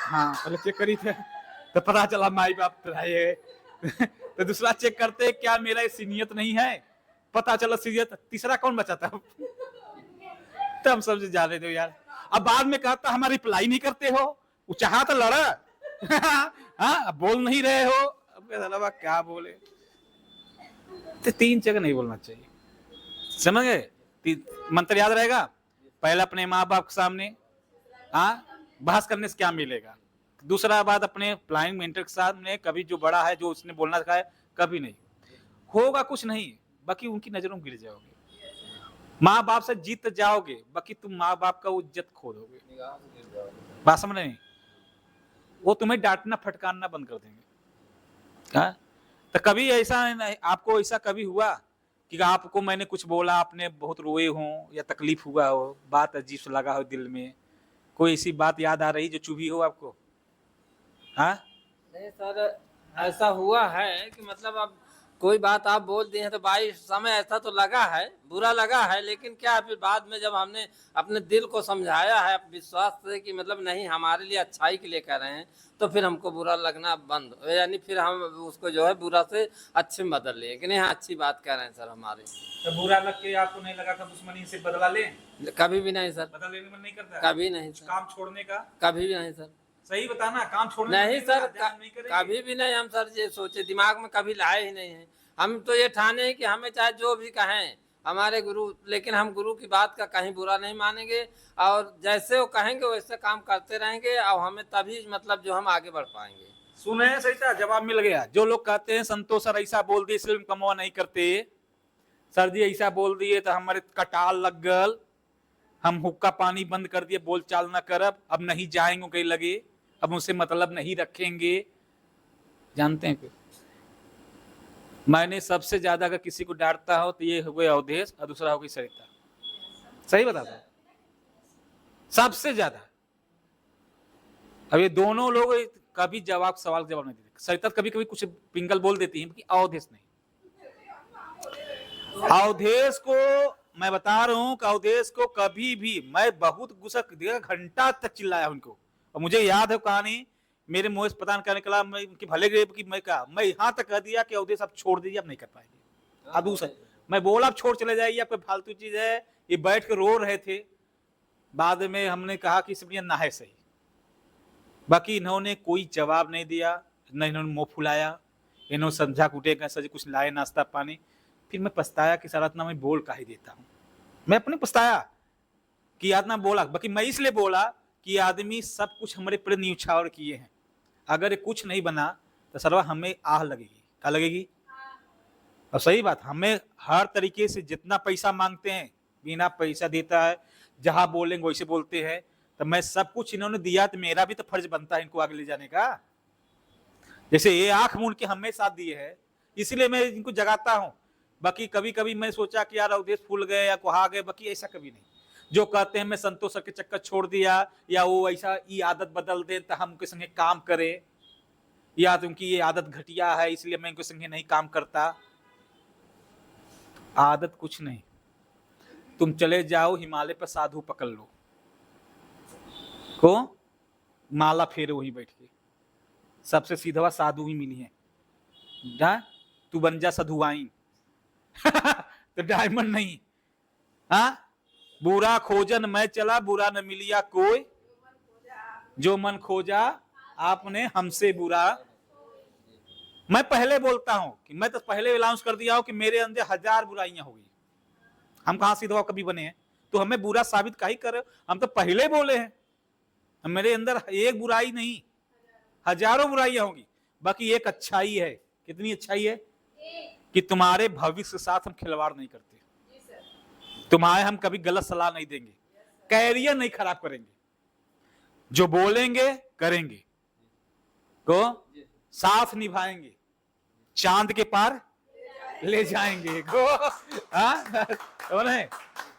हाँ पहले चेक करी थे तो पता चला माई बाप तो है। तो दूसरा चेक करते क्या मेरा सीनियत नहीं है, पता चला सीनियत, तीसरा कौन बचा था? तो हम समझ जा रहे थे यार। अब बाद में कहता हमारा रिप्लाई नहीं करते हो, वो चाहा तो लड़ा। हाँ, बोल नहीं रहे हो, अब क्या बोले? तो 3 जगह नहीं बोलना चाहिए, समझ गए? मंत्र याद रहेगा, पहले अपने माँ बाप के सामने, हाँ, बहस करने से क्या मिलेगा। दूसरा बात अपने प्लानिंग मेंटर के सामने, कभी जो बड़ा है जो उसने बोलना सिखाया, कभी नहीं होगा कुछ नहीं, बाकी उनकी नजरों में गिर जाओगे। माँ बाप से जीत जाओगे, बाकी तुम माँ बाप का इज्जत खो दोगे। बात समझ नहीं? वो तुम्हें डांटना फटकारना बंद कर देंगे। हाँ, तो कभी ऐसा आपको ऐसा कभी हुआ कि आपको मैंने कुछ बोला, आपने बहुत रोए हो या तकलीफ हुआ हो, बात अजीब से लगा हो दिल में, कोई ऐसी बात याद आ रही जो चुभी हो आपको? हाँ नहीं सर, ऐसा हुआ है कि मतलब अब कोई बात आप बोल दिए हैं तो भाई समय ऐसा तो लगा है, बुरा लगा है, लेकिन क्या फिर बाद में जब हमने अपने दिल को समझाया है विश्वास से कि मतलब नहीं हमारे लिए अच्छाई के लिए कर रहे हैं, तो फिर हमको बुरा लगना बंद, यानी फिर हम उसको जो है बुरा से अच्छे में बदल लिए कि नहीं हाँ अच्छी बात कर रहे हैं सर हमारे। तो बुरा लग के आपको नहीं लगा था दुश्मनी से बदला ले? कभी भी नहीं सर, बदला लेने में नहीं करता? कभी नहीं सर, काम छोड़ने का? कभी भी नहीं सर। सही बताना, काम छोड़ने नहीं सर, नहीं कभी भी नहीं। हम सर ये सोचे, दिमाग में कभी लाए ही नहीं है। हम तो ये ठाने हैं कि हमें चाहे जो भी कहें हमारे गुरु, लेकिन हम गुरु की बात का कहीं बुरा नहीं मानेंगे, और जैसे वो कहेंगे वैसे काम करते रहेंगे, और हमें तभी मतलब जो हम आगे बढ़ पाएंगे। सुने सही था, जवाब मिल गया। जो लोग कहते हैं संतोष सर ऐसा बोल दिए इसलिए कमवा नहीं करते, सर जी ऐसा बोल दिए तो हमारे कटाल लग गल, हम हुक्का पानी बंद कर दिए, बोल चाल ना कर, अब नहीं जाएंगे कहीं लगे, अब उनसे मतलब नहीं रखेंगे। जानते हैं, मैंने सबसे ज्यादा अगर किसी को डांटता हो तो ये हो गए अवधेश और दूसरा हो गई सरिता। सही बताता, सबसे ज्यादा। अब ये दोनों लोग कभी सवाल जवाब नहीं देते। सरिता कभी कभी कुछ पिंगल बोल देती है, अवधेश नहीं। अवधेश को मैं बता रहा हूं कि अवधेश को कभी भी मैं बहुत गुस्सा दिया, घंटा तक चिल्लाया उनको। और मुझे याद है कहानी, मेरे मुंह से पता नहीं निकला, मैं उनके भले गए कि मैं यहां तक कह दिया कि अवधेश आप छोड़ दीजिए, अब नहीं कर पाएंगे। अब दूसरा मैं बोला आप छोड़ चले जाइए, आपको फालतू चीज है। ये बैठ के रो रहे थे। बाद में हमने कहा कि सब ना है सही। बाकी इन्होंने कोई जवाब नहीं दिया, न इन्होंने मुंह फुलाया, इन्होंने समझा कूटे सर कुछ लाए नाश्ता पानी। फिर मैं पछताया कि सारा इतना मैं बोल का ही देता हूँ। मैं अपने पछताया कि इतना बोला। बाकी मैं इसलिए बोला कि आदमी सब कुछ हमारे पर न्यूछावर किए हैं, अगर कुछ नहीं बना तो सर्वा हमें आह लगेगी। क्या लगेगी? और सही बात, हमें हर तरीके से जितना पैसा मांगते हैं बिना पैसा देता है, जहां बोलेंगे वैसे बोलते हैं। तो मैं सब कुछ इन्होंने दिया तो मेरा भी तो फर्ज बनता है इनको आगे ले जाने का। जैसे ये आंख मूंद के हमें साथ दिए है, इसलिए मैं इनको जगाता हूं। बाकी कभी कभी मैं सोचा कि यार अवधेश फूल गए या कुहा गए, बाकी ऐसा कभी नहीं। जो कहते हैं मैं संतोष सर के चक्कर छोड़ दिया, या वो ऐसा ये आदत बदल दे तो हम उनके संगे काम करें, या तो उनकी ये आदत घटिया है इसलिए मैं उनके संगे नहीं काम करता। आदत कुछ नहीं। तुम चले जाओ हिमालय पर साधु पकड़ लो, को माला फेरे वहीं बैठ के, सबसे सीधा साधु ही मिली है। तू बन जा साधुआइन तो डायमंड नहीं। हाँ, बुरा खोजन मैं चला, बुरा न मिलिया कोई, जो मन खोजा आपने हमसे बुरा। मैं पहले बोलता हूं कि मैं तो पहले अनाउंस कर दिया हूं कि मेरे अंदर 1000 बुराइयां होगी। हम कहां सीधा कभी बने हैं? तो हमें बुरा साबित काहे कर रहे हो? हम तो पहले बोले हैं मेरे अंदर एक बुराई नहीं, हजारों बुराइयां होंगी। बाकी एक अच्छाई है। कितनी अच्छाई है? कि तुम्हारे भविष्य के साथ हम खिलवाड़ नहीं करते, तुम्हारे हम कभी गलत सलाह नहीं देंगे, कैरियर नहीं खराब करेंगे, जो बोलेंगे करेंगे, को साथ निभाएंगे, चांद के पार ले जाएंगे को।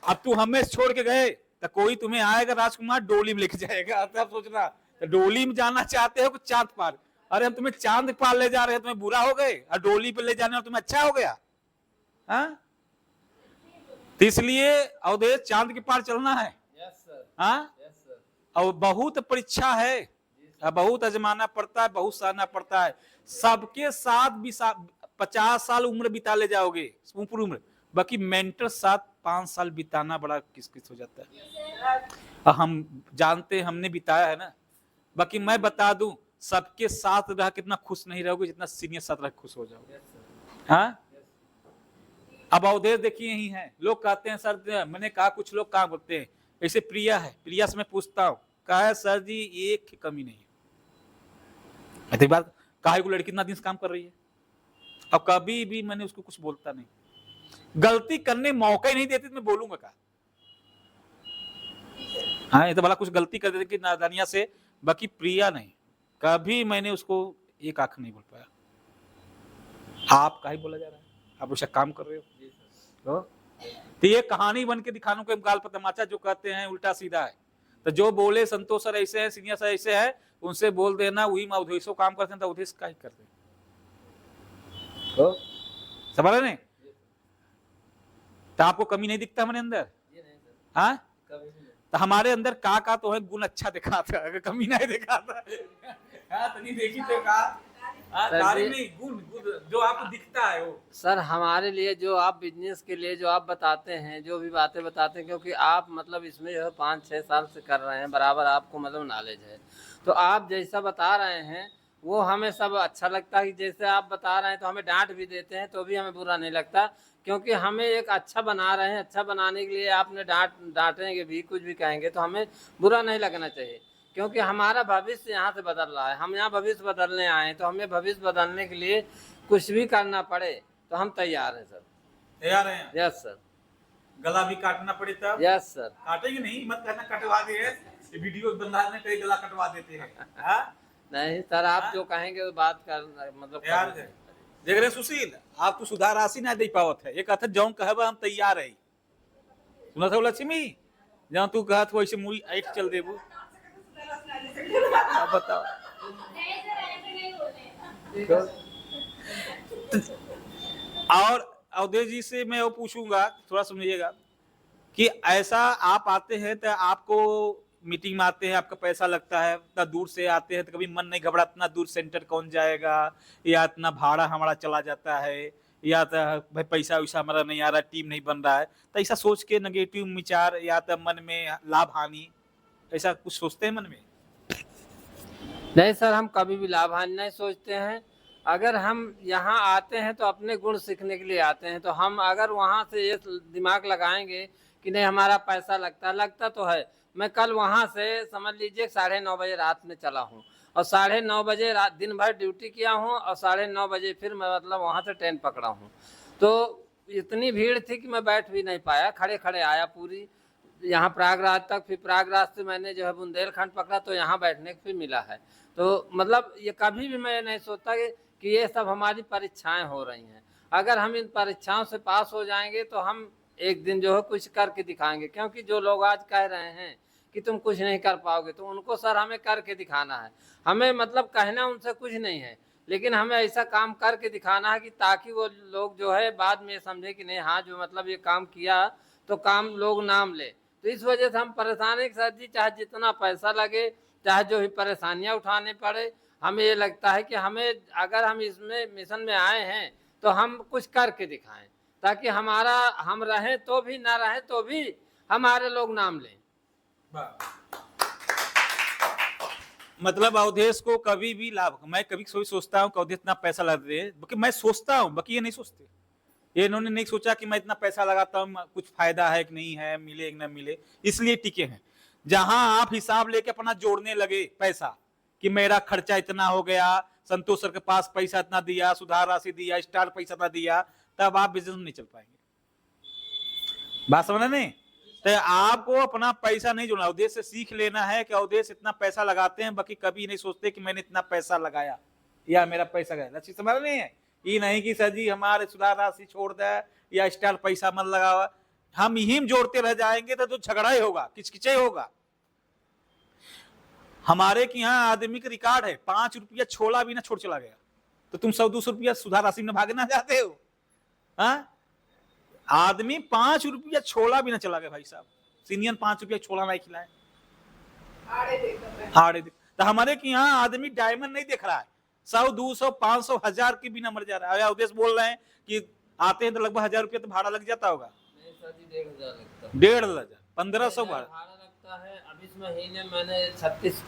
अब तू हमें छोड़ के गए तो कोई तुम्हें आएगा राजकुमार डोली में लेके जाएगा। तब सोचना तो डोली में जाना चाहते हो कि चांद पार? अरे हम तुम्हें चांद पार ले जा रहे हैं, तुम्हें बुरा हो गए, और डोली पे ले जाने और तुम्हें अच्छा हो गया। हाँ, तो इसलिए अवधेश चांद के पार चलना है। हाँ, और बहुत परीक्षा है, बहुत आजमाना पड़ता है, बहुत सहना पड़ता है। सबके साथ भी 50 साल उम्र बिता ले जाओगे पूरी उम्र, बाकी मेंटर साथ 5 साल बिताना बड़ा किस हो जाता है। हम जानते हैं, हमने बिताया है ना। बाकी मैं बता दूं, सबके साथ रह कितना खुश नहीं रहोगे जितना सीनियर साथ रह खुश हो जाओगे। हाँ, अब अवधेश देखिए यही है। लोग कहते हैं सर, मैंने कहा कुछ लोग कहा बोलते हैं ऐसे प्रिया है, प्रिया से मैं पूछता हूँ, कहा है सर जी एक की कमी नहीं है। बात काहे को लड़की इतना दिन से काम कर रही है, अब कभी भी मैंने उसको कुछ बोलता नहीं। गलती करने मौका ही नहीं देती तो मैं बोलूंगा क्या? हाँ, ये तो भला कुछ गलती कर देती कि नादानिया से। बाकी प्रिया नहीं, कभी मैंने उसको एक आंख नहीं बोल पाया। आप काहे बोला जा रहा है? आप उसका काम कर रहे हो। तो ये कहानी बन के दिखाने को गाल पर तमाचा जो कहते हैं उल्टा सीधा है। तो जो बोले संतोष सर ऐसे है, सीनियर सर ऐसे है, उनसे बोल देना वही अवधेशो काम करते हैं तो अवधेश का ही करते हैं। समझ रहे नहीं? तो आपको कमी नहीं दिखता हमारे अंदर? हाँ, तो हमारे अंदर का तो है गुण अच्छा दिखाता है, अगर कमी नहीं दिखाता तो नहीं देखी तो गुण जो आपको दिखता है वो। सर हमारे लिए जो आप बिजनेस के लिए जो आप बताते हैं, जो भी बातें बताते हैं, क्योंकि आप मतलब इसमें जो है 5-6 साल से कर रहे हैं, बराबर आपको मतलब नॉलेज है, तो आप जैसा बता रहे हैं वो हमें सब अच्छा लगता है। जैसे आप बता रहे हैं तो हमें डांट भी देते हैं तो भी हमें बुरा नहीं लगता, क्योंकि हमें एक अच्छा बना रहे हैं। अच्छा बनाने के लिए आपने डांटेंगे भी, कुछ भी कहेंगे तो हमें बुरा नहीं लगना चाहिए, क्योंकि हमारा भविष्य यहाँ से बदल रहा है। हम यहाँ भविष्य बदलने आए हैं, तो हमें भविष्य बदलने के लिए कुछ भी करना पड़े तो हम तैयार हैं सर। तैयार हैं? Yes sir. गला भी काटना पड़े तब? Yes sir. काटेंगे नहीं, मत कहना कटवा दे, ये वीडियो बंदा ने कई गला कटवा देते हैं। हाँ नहीं सर, आप हाँ? जो कहेंगे वो बात कर मतलब यार करेंगे। देख रहे सुशील, आप तो सुधार राशि ना दे पावत है, एक कहते जौन कहब हम तैयार है। सुना था लक्ष्मी, जहाँ तू कहत वैसे मुड़ी ऐठ चल देबू। अब बताओ। और अवधेश जी से मैं वो पूछूंगा, थोड़ा समझिएगा कि ऐसा आप आते हैं तो आपको मीटिंग में आते हैं, आपका पैसा लगता है, इतना दूर से आते हैं तो कभी मन नहीं घबराता इतना दूर सेंटर कौन जाएगा, या इतना भाड़ा हमारा चला जाता है, या तो भाई पैसा वैसा हमारा नहीं आ रहा, टीम नहीं बन रहा है, तो ऐसा सोच के नेगेटिव विचार या तो मन में लाभ हानि ऐसा कुछ सोचते हैं मन में? नहीं सर, हम कभी भी लाभ हानि नहीं सोचते हैं। अगर हम यहाँ आते हैं तो अपने गुण सीखने के लिए आते हैं, तो हम अगर वहाँ से ये दिमाग लगाएंगे कि नहीं हमारा पैसा लगता तो है। मैं कल वहाँ से समझ लीजिए 9:30 बजे रात में चला हूँ, और 9:30 बजे रात दिन भर ड्यूटी किया हूँ, और 9:30 बजे फिर मैं मतलब वहाँ से ट्रेन पकड़ा हूँ। तो इतनी भीड़ थी कि मैं बैठ भी नहीं पाया, खड़े खड़े आया पूरी यहाँ प्रयागराज तक। फिर प्रयागराज से मैंने जो है बुंदेलखंड पकड़ा, तो यहाँ बैठने को फिर मिला है। तो मतलब ये कभी भी मैं नहीं सोचता कि ये सब हमारी परीक्षाएं हो रही हैं। अगर हम इन परीक्षाओं से पास हो जाएंगे तो हम एक दिन जो है कुछ करके दिखाएंगे। क्योंकि जो लोग आज कह रहे हैं कि तुम कुछ नहीं कर पाओगे, तो उनको सर हमें करके दिखाना है। हमें मतलब कहना उनसे कुछ नहीं है, लेकिन हमें ऐसा काम करके दिखाना है कि ताकि वो लोग जो है बाद में समझे कि नहीं हाँ जो मतलब ये काम किया तो काम लोग नाम ले। तो इस वजह से हम परेशान हैं कि सर जी चाहे जितना पैसा लगे, चाहे जो भी परेशानियां उठाने पड़े, हमें ये लगता है कि हमें अगर हम इसमें मिशन में आए हैं तो हम कुछ करके दिखाएं, ताकि हमारा हम रहें तो भी ना रहें तो भी हमारे लोग नाम लें। मतलब अवधेश को कभी भी लाभ, मैं कभी सोचता हूँ कि अवधेश इतना पैसा लगा दे, बाकी मैं सोचता हूँ, बाकी ये नहीं सोचते। ये इन्होंने नहीं सोचा कि मैं इतना पैसा लगाता हूँ कुछ फायदा है कि नहीं है, मिले कि ना मिले, इसलिए टिके हैं। जहां आप हिसाब लेके अपना जोड़ने लगे पैसा कि मेरा खर्चा इतना हो गया, संतोष सर के पास पैसा इतना दिया, सुधार राशि दिया, स्टार पैसा इतना दिया, तब आप बिजनेस में नहीं चल पाएंगे। बात समझ नहीं? तो आपको अपना पैसा नहीं जोड़ना, अवधेश से सीख लेना है कि अवधेश इतना पैसा लगाते हैं, बाकी कभी नहीं सोचते कि मैंने इतना पैसा लगाया या मेरा पैसा गया। लक्ष्य समझ नहीं है? ये नहीं कि सर जी हमारे सुधार राशि छोड़ दे या स्टार पैसा मत लगावा, हम यही जोड़ते रह जाएंगे तो झगड़ा ही होगा, किचकिचे होगा। हमारे के यहाँ आदमी का रिकॉर्ड है, 5 रुपया छोला भी ना छोड़ चला गया, तो तुम 100-200 रुपया सुधार राशि में भागना चाहते हो? हाँ, आदमी 5 रुपया छोला भी ना चला गया भाई साहब, सीनियर 5 रुपया छोला नहीं खिलाए, हाड़े तो हमारे के यहाँ आदमी डायमंड नहीं देख रहा है, 100, 200, 500, 1000 की बिना मर जा रहा है। अवधेश बोल रहे हैं कि आते हैं तो लगभग 1000 रुपया तो भाड़ा लग जाता होगा। नहीं सर जी 1500 लगता है। 1500, 1500 भाड़ा लगता है। अब इस महीने मैंने 36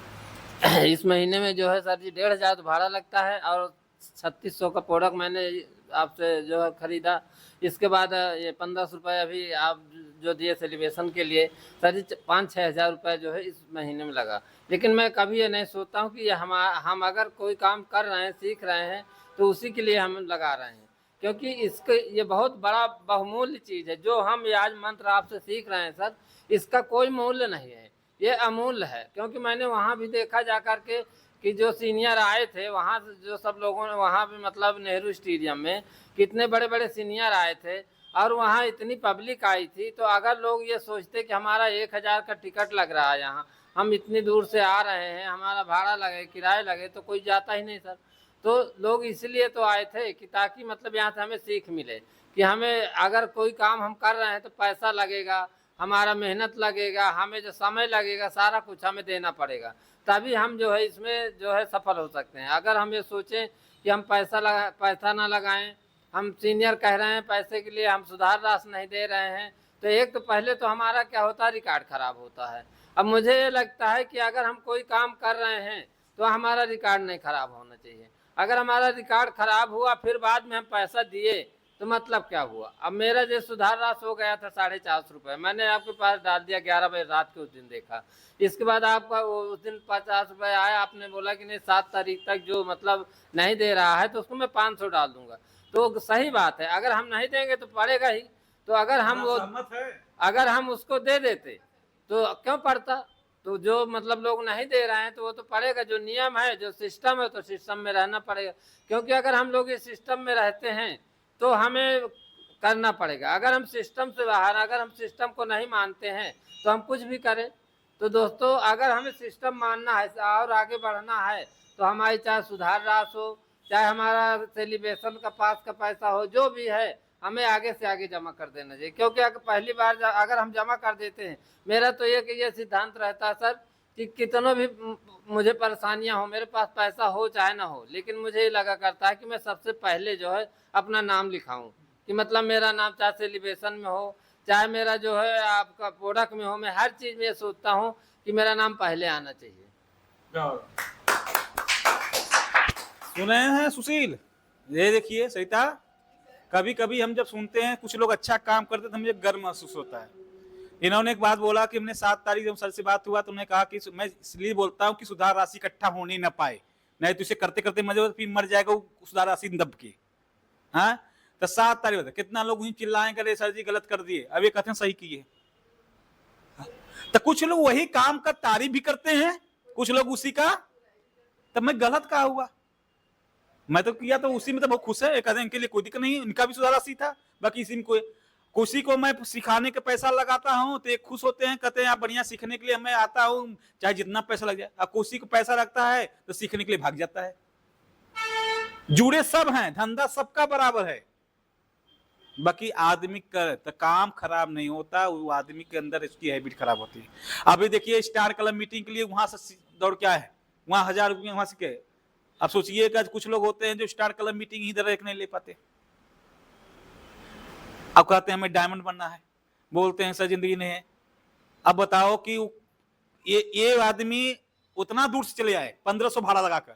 इस महीने में जो है सर जी 1500 भाड़ा लगता है, और 3600 का प्रोडक्ट मैंने आपसे जो है खरीदा। इसके बाद ये 1500 रुपये अभी आप जो दिए सेलिब्रेशन के लिए सर जी 5-6 हज़ार रुपये जो है इस महीने में लगा। लेकिन मैं कभी ये नहीं सोचता हूँ कि ये हम अगर कोई काम कर रहे हैं, सीख रहे हैं, तो उसी के लिए हम लगा रहे हैं। क्योंकि इसके ये बहुत बड़ा बहुमूल्य चीज़ है जो हम ये आज मंत्र आपसे सीख रहे हैं सर, इसका कोई मूल्य नहीं है, ये अमूल्य है। क्योंकि मैंने वहाँ भी देखा जा कर के कि जो सीनियर आए थे वहाँ से, जो सब लोगों ने वहाँ भी मतलब नेहरू स्टेडियम में कितने बड़े बड़े सीनियर आए थे, और वहाँ इतनी पब्लिक आई थी। तो अगर लोग ये सोचते कि हमारा 1000 का टिकट लग रहा है, यहाँ हम इतनी दूर से आ रहे हैं, हमारा भाड़ा लगे, किराए लगे, तो कोई जाता ही नहीं सर। तो लोग इसलिए तो आए थे कि ताकि मतलब यहाँ से हमें सीख मिले कि हमें अगर कोई काम हम कर रहे हैं तो पैसा लगेगा, हमारा मेहनत लगेगा, हमें जो समय लगेगा, सारा कुछ हमें देना पड़ेगा, तभी हम जो है इसमें जो है सफल हो सकते हैं। अगर हम ये सोचें कि हम पैसा ना लगाएं, हम सीनियर कह रहे हैं पैसे के लिए, हम सुधार राशि नहीं दे रहे हैं, तो एक तो पहले तो हमारा क्या होता है, रिकॉर्ड खराब होता है। अब मुझे ये लगता है कि अगर हम कोई काम कर रहे हैं तो हमारा रिकॉर्ड नहीं खराब होना चाहिए। अगर हमारा रिकॉर्ड खराब हुआ फिर बाद में हम पैसा दिए तो मतलब क्या हुआ। अब मेरा जो सुधार राशि हो गया था 450 रुपये, मैंने आपके पास डाल दिया 11 बजे रात के उस दिन देखा। इसके बाद आपका उस दिन 50 रुपये आया, आपने बोला कि नहीं 7 तारीख तक जो मतलब नहीं दे रहा है तो उसको मैं 500 डाल दूंगा। तो सही बात है, अगर हम नहीं देंगे तो पड़ेगा ही। तो अगर हम वो सहमत है अगर हम उसको दे देते तो क्यों पड़ता। तो जो मतलब लोग नहीं दे रहे हैं तो वो तो पड़ेगा, जो नियम है जो सिस्टम है तो सिस्टम में रहना पड़ेगा। क्योंकि अगर हम लोग इस सिस्टम में रहते हैं तो हमें करना पड़ेगा। अगर हम सिस्टम से बाहर, अगर हम सिस्टम को नहीं मानते हैं तो हम कुछ भी करें। तो दोस्तों अगर हमें सिस्टम मानना है और आगे बढ़ना है तो हमारी चाहे सुधार राशि हो, चाहे हमारा सेलिब्रेशन का पास का पैसा हो, जो भी है हमें आगे से आगे जमा कर देना चाहिए। क्योंकि अगर पहली बार अगर हम जमा कर देते हैं, मेरा तो ये सिद्धांत रहता है सर कि कितनों भी मुझे परेशानियां हो, मेरे पास पैसा हो चाहे ना हो, लेकिन मुझे ये लगा करता है कि मैं सबसे पहले जो है अपना नाम लिखाऊं। कि मतलब मेरा नाम चाहे सेलिब्रेशन में हो, चाहे मेरा जो है आपका प्रोडक्ट में हो, मैं हर चीज में ये सोचता हूँ कि मेरा नाम पहले आना चाहिए। सुने हैं सुशील, ये देखिए सरिता, कभी कभी हम जब सुनते हैं कुछ लोग अच्छा काम करते हैं तो मुझे गर्व महसूस होता है। इन्होंने एक बात बोला कि हमने 7 तारीख जब सर से बात हुआ तो उन्होंने कहा कि मैं इसलिए बोलता हूँ कि सुधार राशि इकट्ठा होने न पाए, नहीं तो इसे करते करते मर जाएगा वो सुधार राशि दब के। हाँ, तो 7 तारीख होता, कितना लोग वहीं चिल्लाए करे सर जी गलत कर दिए, अब ये कहते हैं सही किए। तो कुछ लोग वही काम का तारीफ भी करते हैं, कुछ लोग उसी का, तब मैं गलत कहा हुआ, मैं तो किया तो उसी में तो बहुत खुश है, कहते हैं इनके लिए कोई दिक्कत नहीं, इनका भी सुधार राशि था। बाकी इसी में किसी को मैं सिखाने के पैसा लगाता हूँ तो एक खुश होते हैं, कहते हैं आप बढ़िया सीखने के लिए मैं आता हूँ चाहे जितना पैसा लग जाए। अब किसी को पैसा लगता है तो सीखने के लिए भाग जाता है। जुड़े सब हैं, धंधा सबका बराबर है, बाकी आदमी का तो काम खराब नहीं होता, वो आदमी के अंदर इसकी हैबिट खराब होती है। अभी देखिए स्टार क्लब मीटिंग के लिए वहां से दौड़ क्या है, वहां 1000 रुपये वहां से क्या है। अब सोचिए कि कुछ लोग होते हैं जो स्टार क्लब मीटिंग ही इधर एक नहीं ले पाते, अब कहते हैं हमें डायमंड बनना है, बोलते हैं सर जिंदगी नहीं है। अब बताओ कि ये आदमी उतना दूर से चले आए 1500 भाड़ा लगाकर,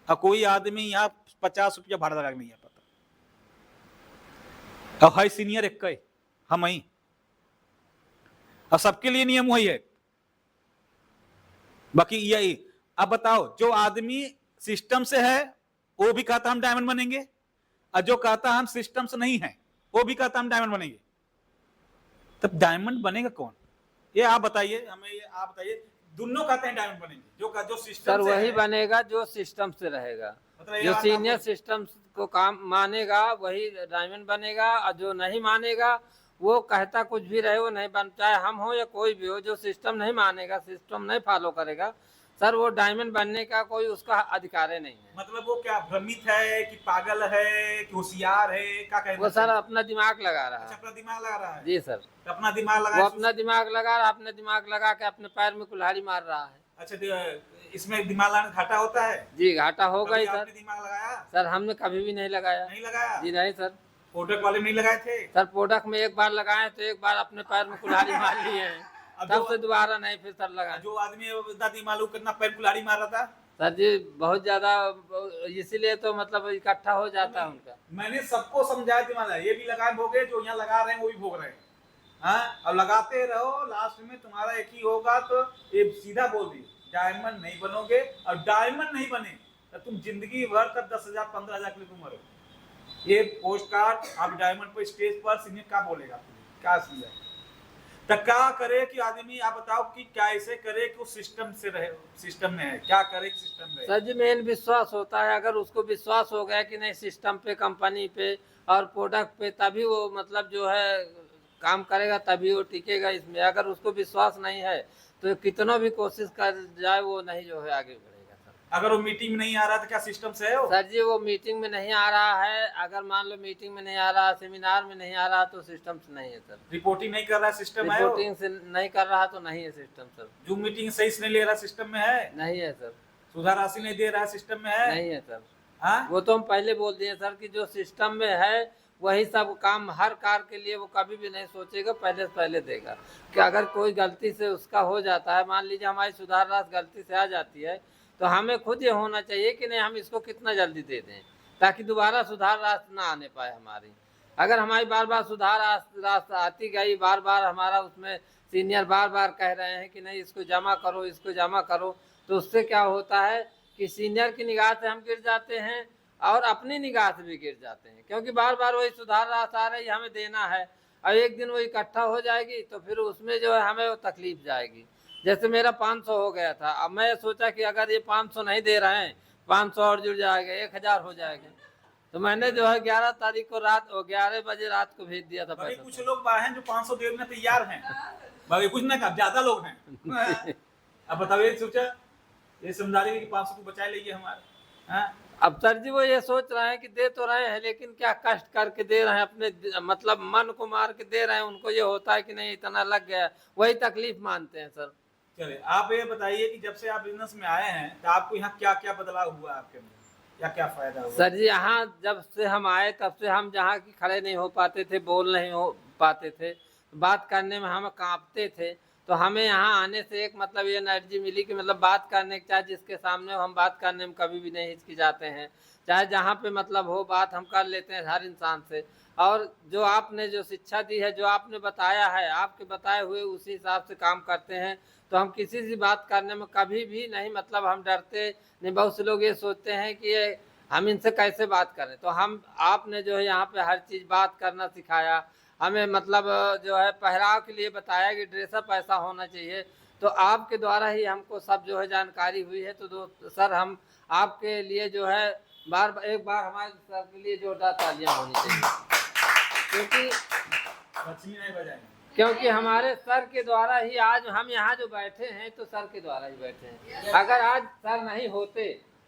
अब कोई आदमी यहाँ 50 रुपया भाड़ा लगा नहीं आ पाता। अब है सीनियर एक हम ही, अब सबके लिए नियम वही है, बाकी यही। अब बताओ जो आदमी सिस्टम से है वो भी कहता हम डायमंड बनेंगे, और जो कहता हम सिस्टम से नहीं है वो भी कहता हम डायमंड बनेंगे, तब डायमंड बनेगा कौन? ये आप बताइए हमें, ये आप बताइए। दोनों कहते हैं डायमंड बनेंगे, जो सिस्टम सर से वही है, बनेगा जो सिस्टम से रहेगा, मतलब जो सीनियर सिस्टम को काम मानेगा वही डायमंड बनेगा, और जो नहीं मानेगा वो कहता कुछ भी रहे वो नहीं बन, चाहे हम हो या कोई भी हो, जो सिस्टम नहीं मानेगा, सिस्टम नहीं फॉलो करेगा सर, वो डायमंड बनने का कोई उसका अधिकार नहीं है। मतलब वो क्या भ्रमित है कि पागल है कि होशियार है, क्या कहना? वो सर अपना दिमाग लगा रहा है। अपना दिमाग लगा रहा है जी सर, तो अपना दिमाग लगा, वो अपना दिमाग लगा रहा, अपने दिमाग लगा के अपने पैर में कुल्हाड़ी मार रहा है। अच्छा, इसमें दिमाग लगाने घाटा होता है? जी घाटा होगा ही सर। दिमाग लगाया सर हमने कभी भी नहीं लगाया। नहीं लगाया? जी नहीं सर। प्रोडक्ट वाले नहीं लगाए थे? सर प्रोडक्ट में एक बार लगाए तो एक बार अपने पैर में कुल्हाड़ी मार लिए हैं, तब से दोबारा नहीं फिर सर लगा। जो आदमी दादी मालूम कितना पैर कुल्हाड़ी मार रहा था सर जी, बहुत ज्यादा, इसीलिए तो मतलब इकट्ठा हो जाता है उनका। मैंने सबको समझाया दिमाग, ये भी लगाए भोगे, जो यहाँ लगा रहे हैं वो भी भोग रहे हैं। हाँ, अब लगाते रहो, लास्ट में तुम्हारा एक ही होगा। तो ये सीधा बोल दी, डायमंड नहीं बनोगे, और डायमंड नहीं बने तो तुम जिंदगी भर तक 10,000 15,000 के लिए तुम मरो। ये पोस्ट कार्ड आप डायमंड पर स्टेज पर सीनियर क्या बोलेगा, क्या समझाएगा? तो क्या करे कि आदमी, आप बताओ कि क्या ऐसे करे कि वो सिस्टम से रहे, सिस्टम में है, क्या करे कि सिस्टम रहे? सर जी मेन विश्वास होता है, अगर उसको विश्वास हो गया कि नहीं सिस्टम पे, कंपनी पे और प्रोडक्ट पे, तभी वो मतलब जो है काम करेगा, तभी वो टिकेगा इसमें। अगर उसको विश्वास नहीं है तो कितना भी कोशिश कर जाए वो नहीं जो है आगे बढ़ेगा सर। अगर वो मीटिंग में नहीं आ रहा तो क्या सिस्टम से है वो? सर जी वो मीटिंग में नहीं आ रहा है, अगर मान लो मीटिंग में नहीं आ रहा, सेमिनार में नहीं आ रहा तो सिस्टम से नहीं है सर। रिपोर्टिंग नहीं कर रहा सिस्टम है? रिपोर्टिंग से नहीं कर रहा तो नहीं है सिस्टम सर। जो मीटिंग सही से नहीं ले रहा सिस्टम में है? नहीं है सर। सुधार राशि नहीं दे रहा सिस्टम में है? नहीं है सर। हाँ, वो तो हम पहले बोल दिए सर कि जो सिस्टम में है वही सब काम, हर कार के लिए वो कभी भी नहीं सोचेगा, पहले से पहले देगा। कि अगर कोई गलती से उसका हो जाता है, मान लीजिए हमारी सुधार राशि गलती से आ जाती है, तो हमें खुद ये होना चाहिए कि नहीं हम इसको कितना जल्दी दे दें, ताकि दोबारा सुधार राशि ना आने पाए हमारी। अगर हमारी बार बार सुधार राशि आती गई, बार बार हमारा उसमें सीनियर बार बार कह रहे हैं कि नहीं इसको जमा करो, इसको जमा करो, तो उससे क्या होता है कि सीनियर की निगाह से हम गिर जाते हैं और अपनी निगाह से भी गिर जाते हैं, क्योंकि बार बार वही सुधार राशि आ रही है, हमें देना है। और एक दिन वो इकट्ठा हो जाएगी तो फिर उसमें जो है हमें वो तकलीफ जाएगी। जैसे मेरा 500 हो गया था, अब मैं सोचा कि अगर ये 500 नहीं दे रहे हैं, 500 और जुड़ जाएगा, 1000 हो जाएगा। तो मैंने जो है 11 तारीख को रात 11 बजे रात को भेज दिया था बाकी पैसा। कुछ लोग बाहर हैं जो 500 देने में तैयार हैं, बाकी कुछ नहीं, ज्यादा लोग हैं। अब बताइए, सोचा ये समझदारी की 500 को बचा लेंगे हमारे। हाँ? अब सर जी वो ये सोच रहे हैं कि दे तो रहे हैं, लेकिन क्या कष्ट करके दे रहे हैं, अपने मतलब मन को मार के दे रहे हैं। उनको ये होता है कि नहीं इतना लग गया, वही तकलीफ मानते हैं सर। चलिए आप ये बताइए कि जब से आप बिजनेस में आए हैं तो आपको यहाँ क्या क्या बदलाव हुआ आपके अंदर, क्या क्या फायदा हुआ? सर जी यहाँ जब से हम आए तब से हम जहाँ की खड़े नहीं हो पाते थे, बोल नहीं हो पाते थे, बात करने में हम कांपते थे। तो हमें यहाँ आने से एक मतलब ये एनर्जी मिली कि मतलब बात करने, चाहे जिसके सामने हो हम बात करने में कभी भी नहीं हिचकिचाते हैं, चाहे जहाँ पे मतलब हो बात हम कर लेते हैं हर इंसान से। और जो आपने जो शिक्षा दी है, जो आपने बताया है, आपके बताए हुए उसी हिसाब से काम करते हैं। तो हम किसी से बात करने में कभी भी नहीं मतलब हम डरते नहीं। बहुत से लोग ये सोचते हैं कि ये हम इनसे कैसे बात करें, तो हम आपने जो है यहाँ पे हर चीज़ बात करना सिखाया हमें, मतलब जो है पहराव के लिए बताया कि ड्रेसअप ऐसा होना चाहिए। तो आपके द्वारा ही हमको सब जो है जानकारी हुई है। तो दोस्त सर हम आपके लिए जो है एक बार हमारे सर के लिए जोरदार तालियां होनी चाहिए, क्योंकि हमारे सर के द्वारा ही आज हम यहाँ जो बैठे हैं, तो सर के द्वारा ही बैठे हैं। अगर आज सर नहीं होते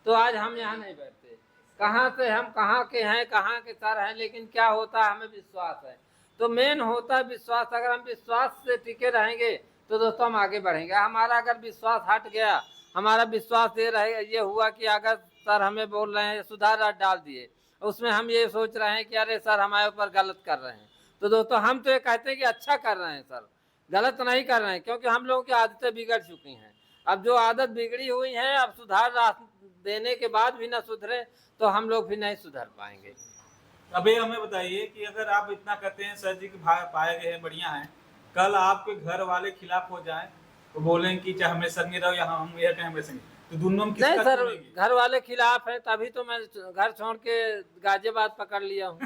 तो आज हम यहाँ नहीं बैठते। कहाँ से हम कहाँ के हैं, कहाँ के सर हैं, लेकिन क्या होता है हमें विश्वास है। तो मेन होता है विश्वास। अगर हम विश्वास से टिके रहेंगे तो दोस्तों हम आगे बढ़ेंगे। हमारा अगर विश्वास हट गया, हमारा विश्वास ये रहेगा, ये हुआ कि अगर सर हमें बोल रहे हैं सुधार डाल दिए, उसमें हम ये सोच रहे हैं कि अरे सर हमारे ऊपर गलत कर रहे हैं, तो दोस्तों हम तो ये कहते हैं कि अच्छा कर रहे हैं सर, गलत नहीं कर रहे हैं। क्योंकि हम लोगों की आदतें बिगड़ चुकी हैं। अब जो आदत बिगड़ी हुई है, अब सुधार देने के बाद भी ना सुधरे तो हम लोग भी नहीं सुधर पाएंगे। अभी हमें बताइए कि अगर आप इतना कहते हैं सर जी की पाए गए हैं बढ़िया है, कल आपके घर वाले खिलाफ हो जाए तो बोलें कि चाहे हमें संगे रहो या हम यह कहें हमें संगे, तो दोनों में नहीं किसका सर, चुनेंगे? घर वाले खिलाफ है तभी तो मैं घर छोड़ के गाजियाबाद पकड़ लिया हूँ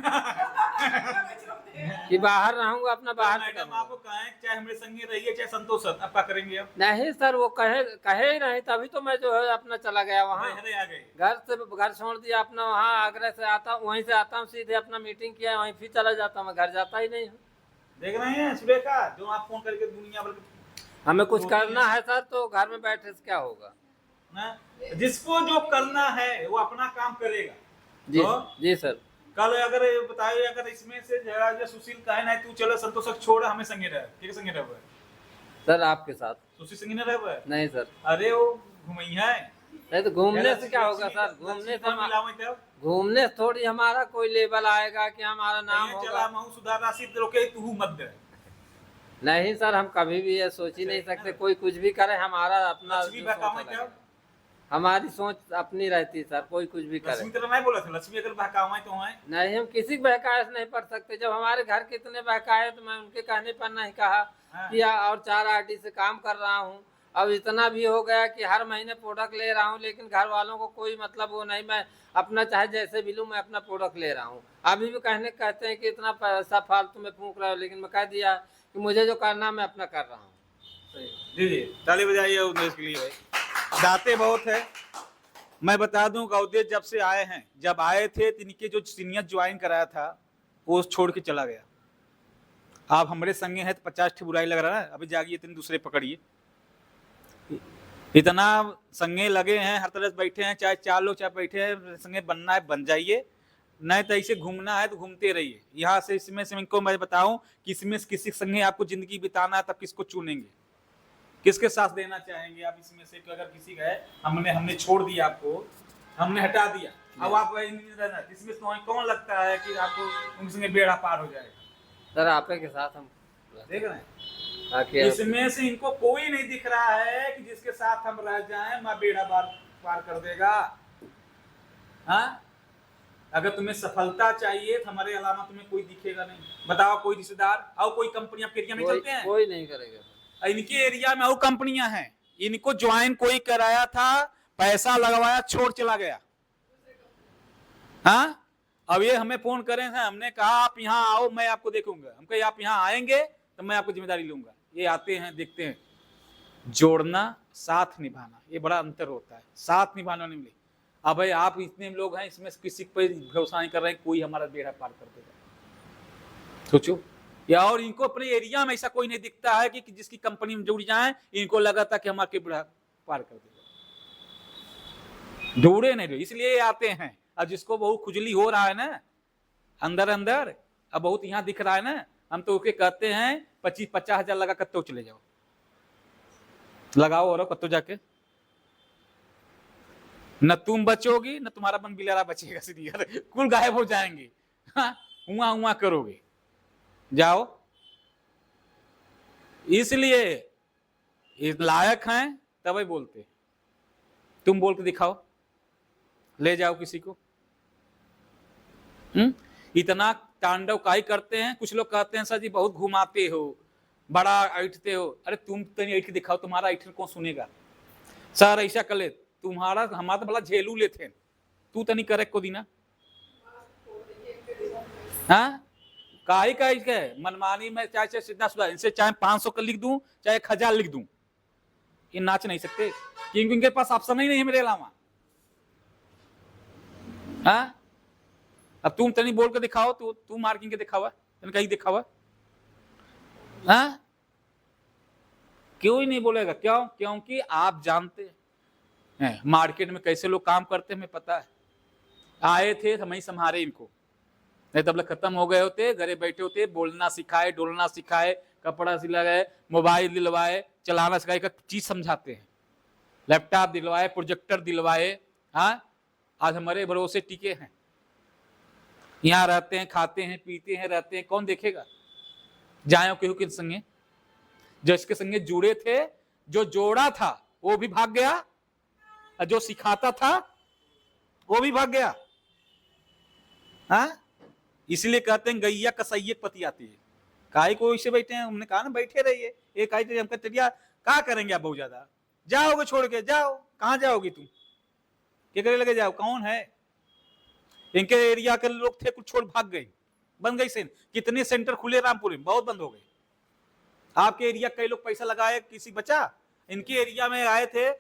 कि बाहर रहूंगा, अपना बाहर से मैडम करूंगा। आपको कहें चाहे हमें संगे रहिए चाहे संतोष सर, अब क्या करेंगे? अब नहीं सर, वो कहे ही नहीं, तभी तो मैं जो है अपना चला गया वहाँ। आ गए घर छोड़ दिया अपना, वहाँ आगरा से आता हूँ, वहीं से आता हूँ सीधे अपना मीटिंग किया, वहीं फिर चला जाता हूँ। मैं घर जाता ही नहीं हूँ। देख रहे हैं सुरेखा, जो आप फोन करके दुनिया भर हमें कुछ करना है सर, तो घर में बैठे से क्या होगा ना, जिसको जो करना है वो अपना काम करेगा। जी। तो जी सर। कल अगर बताइए, अगर इसमें से जरा सुशील कहे ना तू चलो संतोष छोड़ हमें संगे रहे, किसके संगे रहे सर? आपके साथ। सुशील संगे नहीं रहे? नहीं सर। अरे वो घुमैया है। नहीं तो घूमने से क्या होगा सर? घूमने से थोड़ी हमारा कोई लेवल आएगा कि हमारा नाम होगा। चला महू सुधार राशि रोके तू मत दे। नहीं सर, हम कभी भी ये सोच ही नहीं सकते कोई कुछ भी करे, हमारा अपना हमारी सोच अपनी रहती है सर, कोई कुछ भी करे। लक्ष्मी तरह नहीं बोला था, लक्ष्मी अगर बहकावे तो है नहीं, हम किसी बहकाए से नहीं पढ़ सकते। जब हमारे घर के इतने बहकाए तो मैं उनके कहने पर नहीं कहा कि और 4 आरटी से काम कर रहा हूँ। अब इतना भी हो गया कि हर महीने प्रोडक्ट ले रहा हूँ, लेकिन घर वालों को कोई मतलब वो नहीं, मैं अपना चाहे जैसे भी लूँ मैं अपना प्रोडक्ट ले रहा हूँ। अभी भी कहते हैं कि इतना पैसा फालतू में फूंक रहा हो, लेकिन मैं कह दिया कि मुझे जो करना मैं अपना कर रहा हूँ। जी जी, ताली बजाइए उद्देश के लिए। दाते बहुत है। मैं बता दूं गौदेश जब से आए हैं, जब आए थे तो इनके जो सीनियर ज्वाइन कराया था वो छोड़ के चला गया। आप हमारे संगे हैं तो 50 ठी बुराई लग रहा है, अभी जागिए इतने दूसरे पकड़िए। इतना संगे लगे हैं, हर तरह से बैठे हैं, चाहे 4 लोग चाहे बैठे हैं, संगे बनना है बन जाइए, नहीं तो ऐसे घूमना है तो घूमते रहिए। यहाँ से इसमें से इनको मैं बताऊं कि इसमें से किसी संगे आपको जिंदगी बिताना है तब किसको चुनेंगे, किसके साथ देना चाहेंगे आप? इसमें से अगर किसी का है, हमने छोड़ दिया, आपको हमने हटा दिया, अब आप इसमें तो कौन लगता है कि आपको उनके संगे बेड़ा पार हो जाएगा? सर आपे के साथ हम देख रहे हैं, इसमें से इनको कोई नहीं दिख रहा है कि जिसके साथ हम रह जाएं माँ बेड़ा पार कर देगा। हाँ, अगर तुम्हें सफलता चाहिए तो हमारे अलावा तुम्हें कोई दिखेगा नहीं। बताओ कोई रिश्तेदार और कोई कंपनी आपके एरिया में चलते हैं? कोई नहीं करेगा। इनके एरिया में और कंपनियां हैं, इनको ज्वाइन कोई कराया था, पैसा लगवाया, छोड़ चला गया। हाँ, अब ये हमें फोन करें हैं, हमने कहा आप यहाँ आओ मैं आपको देखूंगा, हम कहे आप यहाँ आएंगे तो मैं आपको जिम्मेदारी लूंगा। ये आते हैं देखते हैं, जोड़ना साथ निभाना ये बड़ा अंतर होता है, साथ निभाना नहीं मिले। अब भाई आप इतने लोग हैं, इसमें किसी पर भरोसा नहीं कर रहे हैं, कोई हमारा बेड़ा पार कर देगा, सोचो। या और इनको अपने एरिया में ऐसा कोई नहीं दिखता है कि जिसकी कंपनी में जुड़ जाए, इनको लगा था कि हमारे बेड़ा पार कर देगा, जुड़े नहीं रहे, इसलिए आते हैं। अब जिसको बहुत खुजली हो रहा है ना अंदर अंदर, अब बहुत यहाँ दिख रहा है ना, हम तो ओके कहते हैं 25-50 हजार लगा कत्तो चले जाओ, लगाओ और कत्तो जाके, न तुम बचोगी न तुम्हारा मन बिलारा बचेगा, सीनियर कुल गायब हो जाएंगे। हाँ, हुआ हुआ करोगे, जाओ। इसलिए इस लायक हैं तभी बोलते, तुम बोल के दिखाओ, ले जाओ किसी को। इतना तांडव काई करते हैं। कुछ लोग कहते हैं सर जी बहुत घुमाते हो, बड़ा ऐठते हो। अरे तुम तनी ऐठ के दिखाओ, तुम्हारा ऐठन कौन सुनेगा। सर ऐसा कर ले, तुम्हारा हमारा तो बड़ा झेलू लेते, तू तनी करे को दीना। हाँ काई काई के मनमानी में चाहे सीधा सुधा, इनसे चाहे 500 का लिख दूं चाहे 1000 लिख दूं, ये नाच नहीं सकते क्योंकि इनके पास ऑप्शन ही नहीं है मेरे अलावा। हाँ अब तुम तनी बोल के दिखाओ, तू मार्किंग के दिखावा, कहीं दिखावा। हाँ क्यों ही नहीं बोलेगा, क्यों? क्योंकि आप जानते हैं मार्केट में कैसे लोग काम करते हैं, हमें पता है। आए थे हम ही संभारे इनको, नहीं तब तक खत्म हो गए होते, घरे बैठे होते, बोलना सिखाए, डोलना सिखाए, कपड़ा सिलाए, मोबाइल दिलवाए, चलाना सिखाए, एक चीज समझाते हैं, लैपटॉप दिलवाए, प्रोजेक्टर दिलवाए। हाँ आज हमारे भरोसे टिके हैं, यहाँ रहते हैं, खाते हैं, पीते हैं, रहते हैं, कौन देखेगा। जाए केहू के संगे, जिसके संगे जुड़े थे, जो जोड़ा था वो भी भाग गया, और जो सिखाता था वो भी भाग गया। हाँ इसलिए कहते हैं गैया कसैये पति आती है। काहे को इसे बैठे हैं, हमने कहा ना बैठे रहिए, एक आई तो हमका चलिया क्या करेंगे आप, बहुत ज्यादा जाओगे छोड़ के, जाओ कहाँ जाओगी तुम, क्या करे लगे जाओ, कौन है। इनके एरिया के लोग थे, कुछ छोड़ भाग गए, बन गई सेन। कितने सेंटर खुले रामपुर में, बहुत बंद हो गए। आपके एरिया कई लोग पैसा लगाए, किसी बचा। इनके एरिया में आए थे,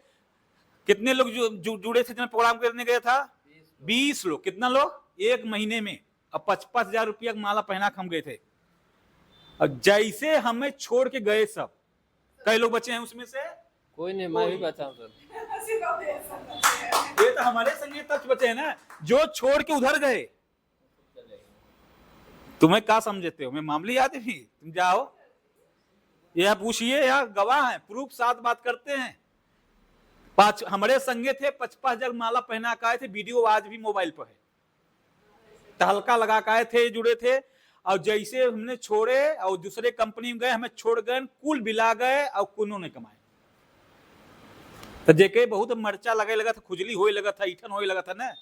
कितने लोग जुड़े थे, जब प्रोग्राम करने गया था 20 लोग, कितना लोग एक महीने में, अब 55 हजार रुपया माला पहना हम गए थे। और जैसे हमें छोड़ के गए सब, कई लोग बचे हैं उसमें से, कोई नहीं, मैं भी बचा हूं। ये तो हमारे संगे तक बचे हैं ना, जो छोड़ के उधर गए। तुम्हें क्या समझते हो, मैं मामूली आदमी, तुम जाओ यह पूछिए, या गवाह है, प्रूफ साथ बात करते हैं। हमारे संगे थे 55 हजार माला पहना के आए थे, वीडियो आज भी मोबाइल पर है, तहलका लगा के आए थे, जुड़े थे। और जैसे हमने छोड़े और दूसरे कंपनी में गए, हमें छोड़ गए, कुल बिला गए और कुनो ने कमाए। तो जेके बहुत मर्चा लगे लगा था, खुजली होए लगा था, ईठन होए लगा था ना,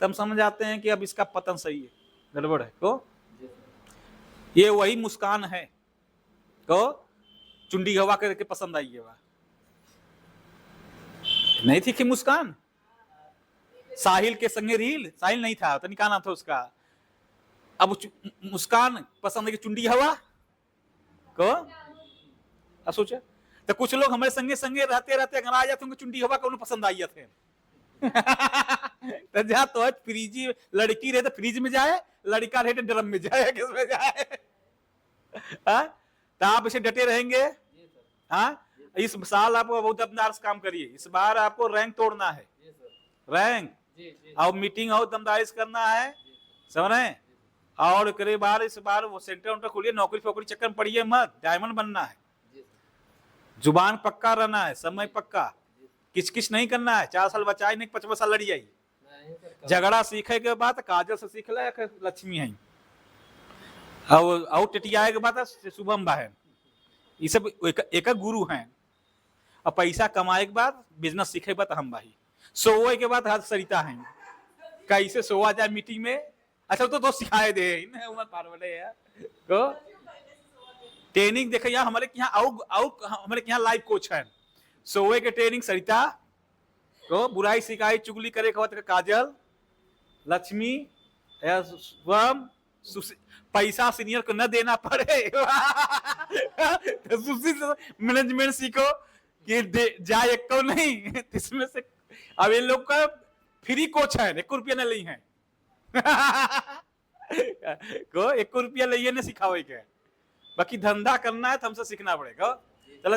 तब समझ आते हैं कि अब इसका पतन सही है, गड़बड़ है। तो ये वही मुस्कान है, तो चुंडी हवा करके पसंद आई है, नहीं थी कि मुस्कान। साहिल के संगे रील, साहिल नहीं था तो क्या नाम था उसका, अब मुस्कान पसंद है कि चुंडी हवा को। अब सोचा तो कुछ लोग हमारे संगे संगे रहते रहते अगर आ जाते उनको चुंडी हवा को पसंद आई थे। तो जा तो फ्रिज, लड़की रहे तो फ्रिज में जाए, लड़का रहे तो ड्रम में जाए, किसमें जाए। तो आप इसे डटे रहेंगे। हाँ इस साल आप बहुत अपना काम करिए, इस बार आपको रैंक तोड़ना है, रैंक और मीटिंग और दमदारिश करना है, समझ रहे हैं। और करे बार इस बार वो सेंटर उंटर खोलिए, नौकरी फोकरी चक्कर में पड़िए मत, डायमंड बनना है, जुबान पक्का रहना है, समय पक्का, किच किच नहीं करना है। 4 साल बचाई नहीं, 55 साल लड़ी आई। झगड़ा सीखे के बाद काजल से सीख ले, लक्ष्मी है और टिटियाए के बाद शुभम बहन, ये सब एक गुरु हैं। और पैसा कमाए के बाद, बिजनेस सीखे के बाद हम भाई, सोए के बाद हाथ सरिता है, कैसे सोआ जाए मीटिंग में। अच्छा तो सिखाए दे उमर पारवले यार को ट्रेनिंग देखे। यहाँ हमारे यहाँ हमारे यहाँ लाइव कोच है, सोए के ट्रेनिंग सरिता को, बुराई सिखाई चुगली करे काजल, लक्ष्मी यार स्वयं पैसा सीनियर को न देना पड़े तो मैनेजमेंट सीखो कि जाए को नहीं इसमें से। अब इन लोग का फ्री कोच है, 1 रुपया न ली है को 1 रुपया लिए न सिखावे के, बाकी धंधा करना है तो हमसे सीखना पड़ेगा। चलो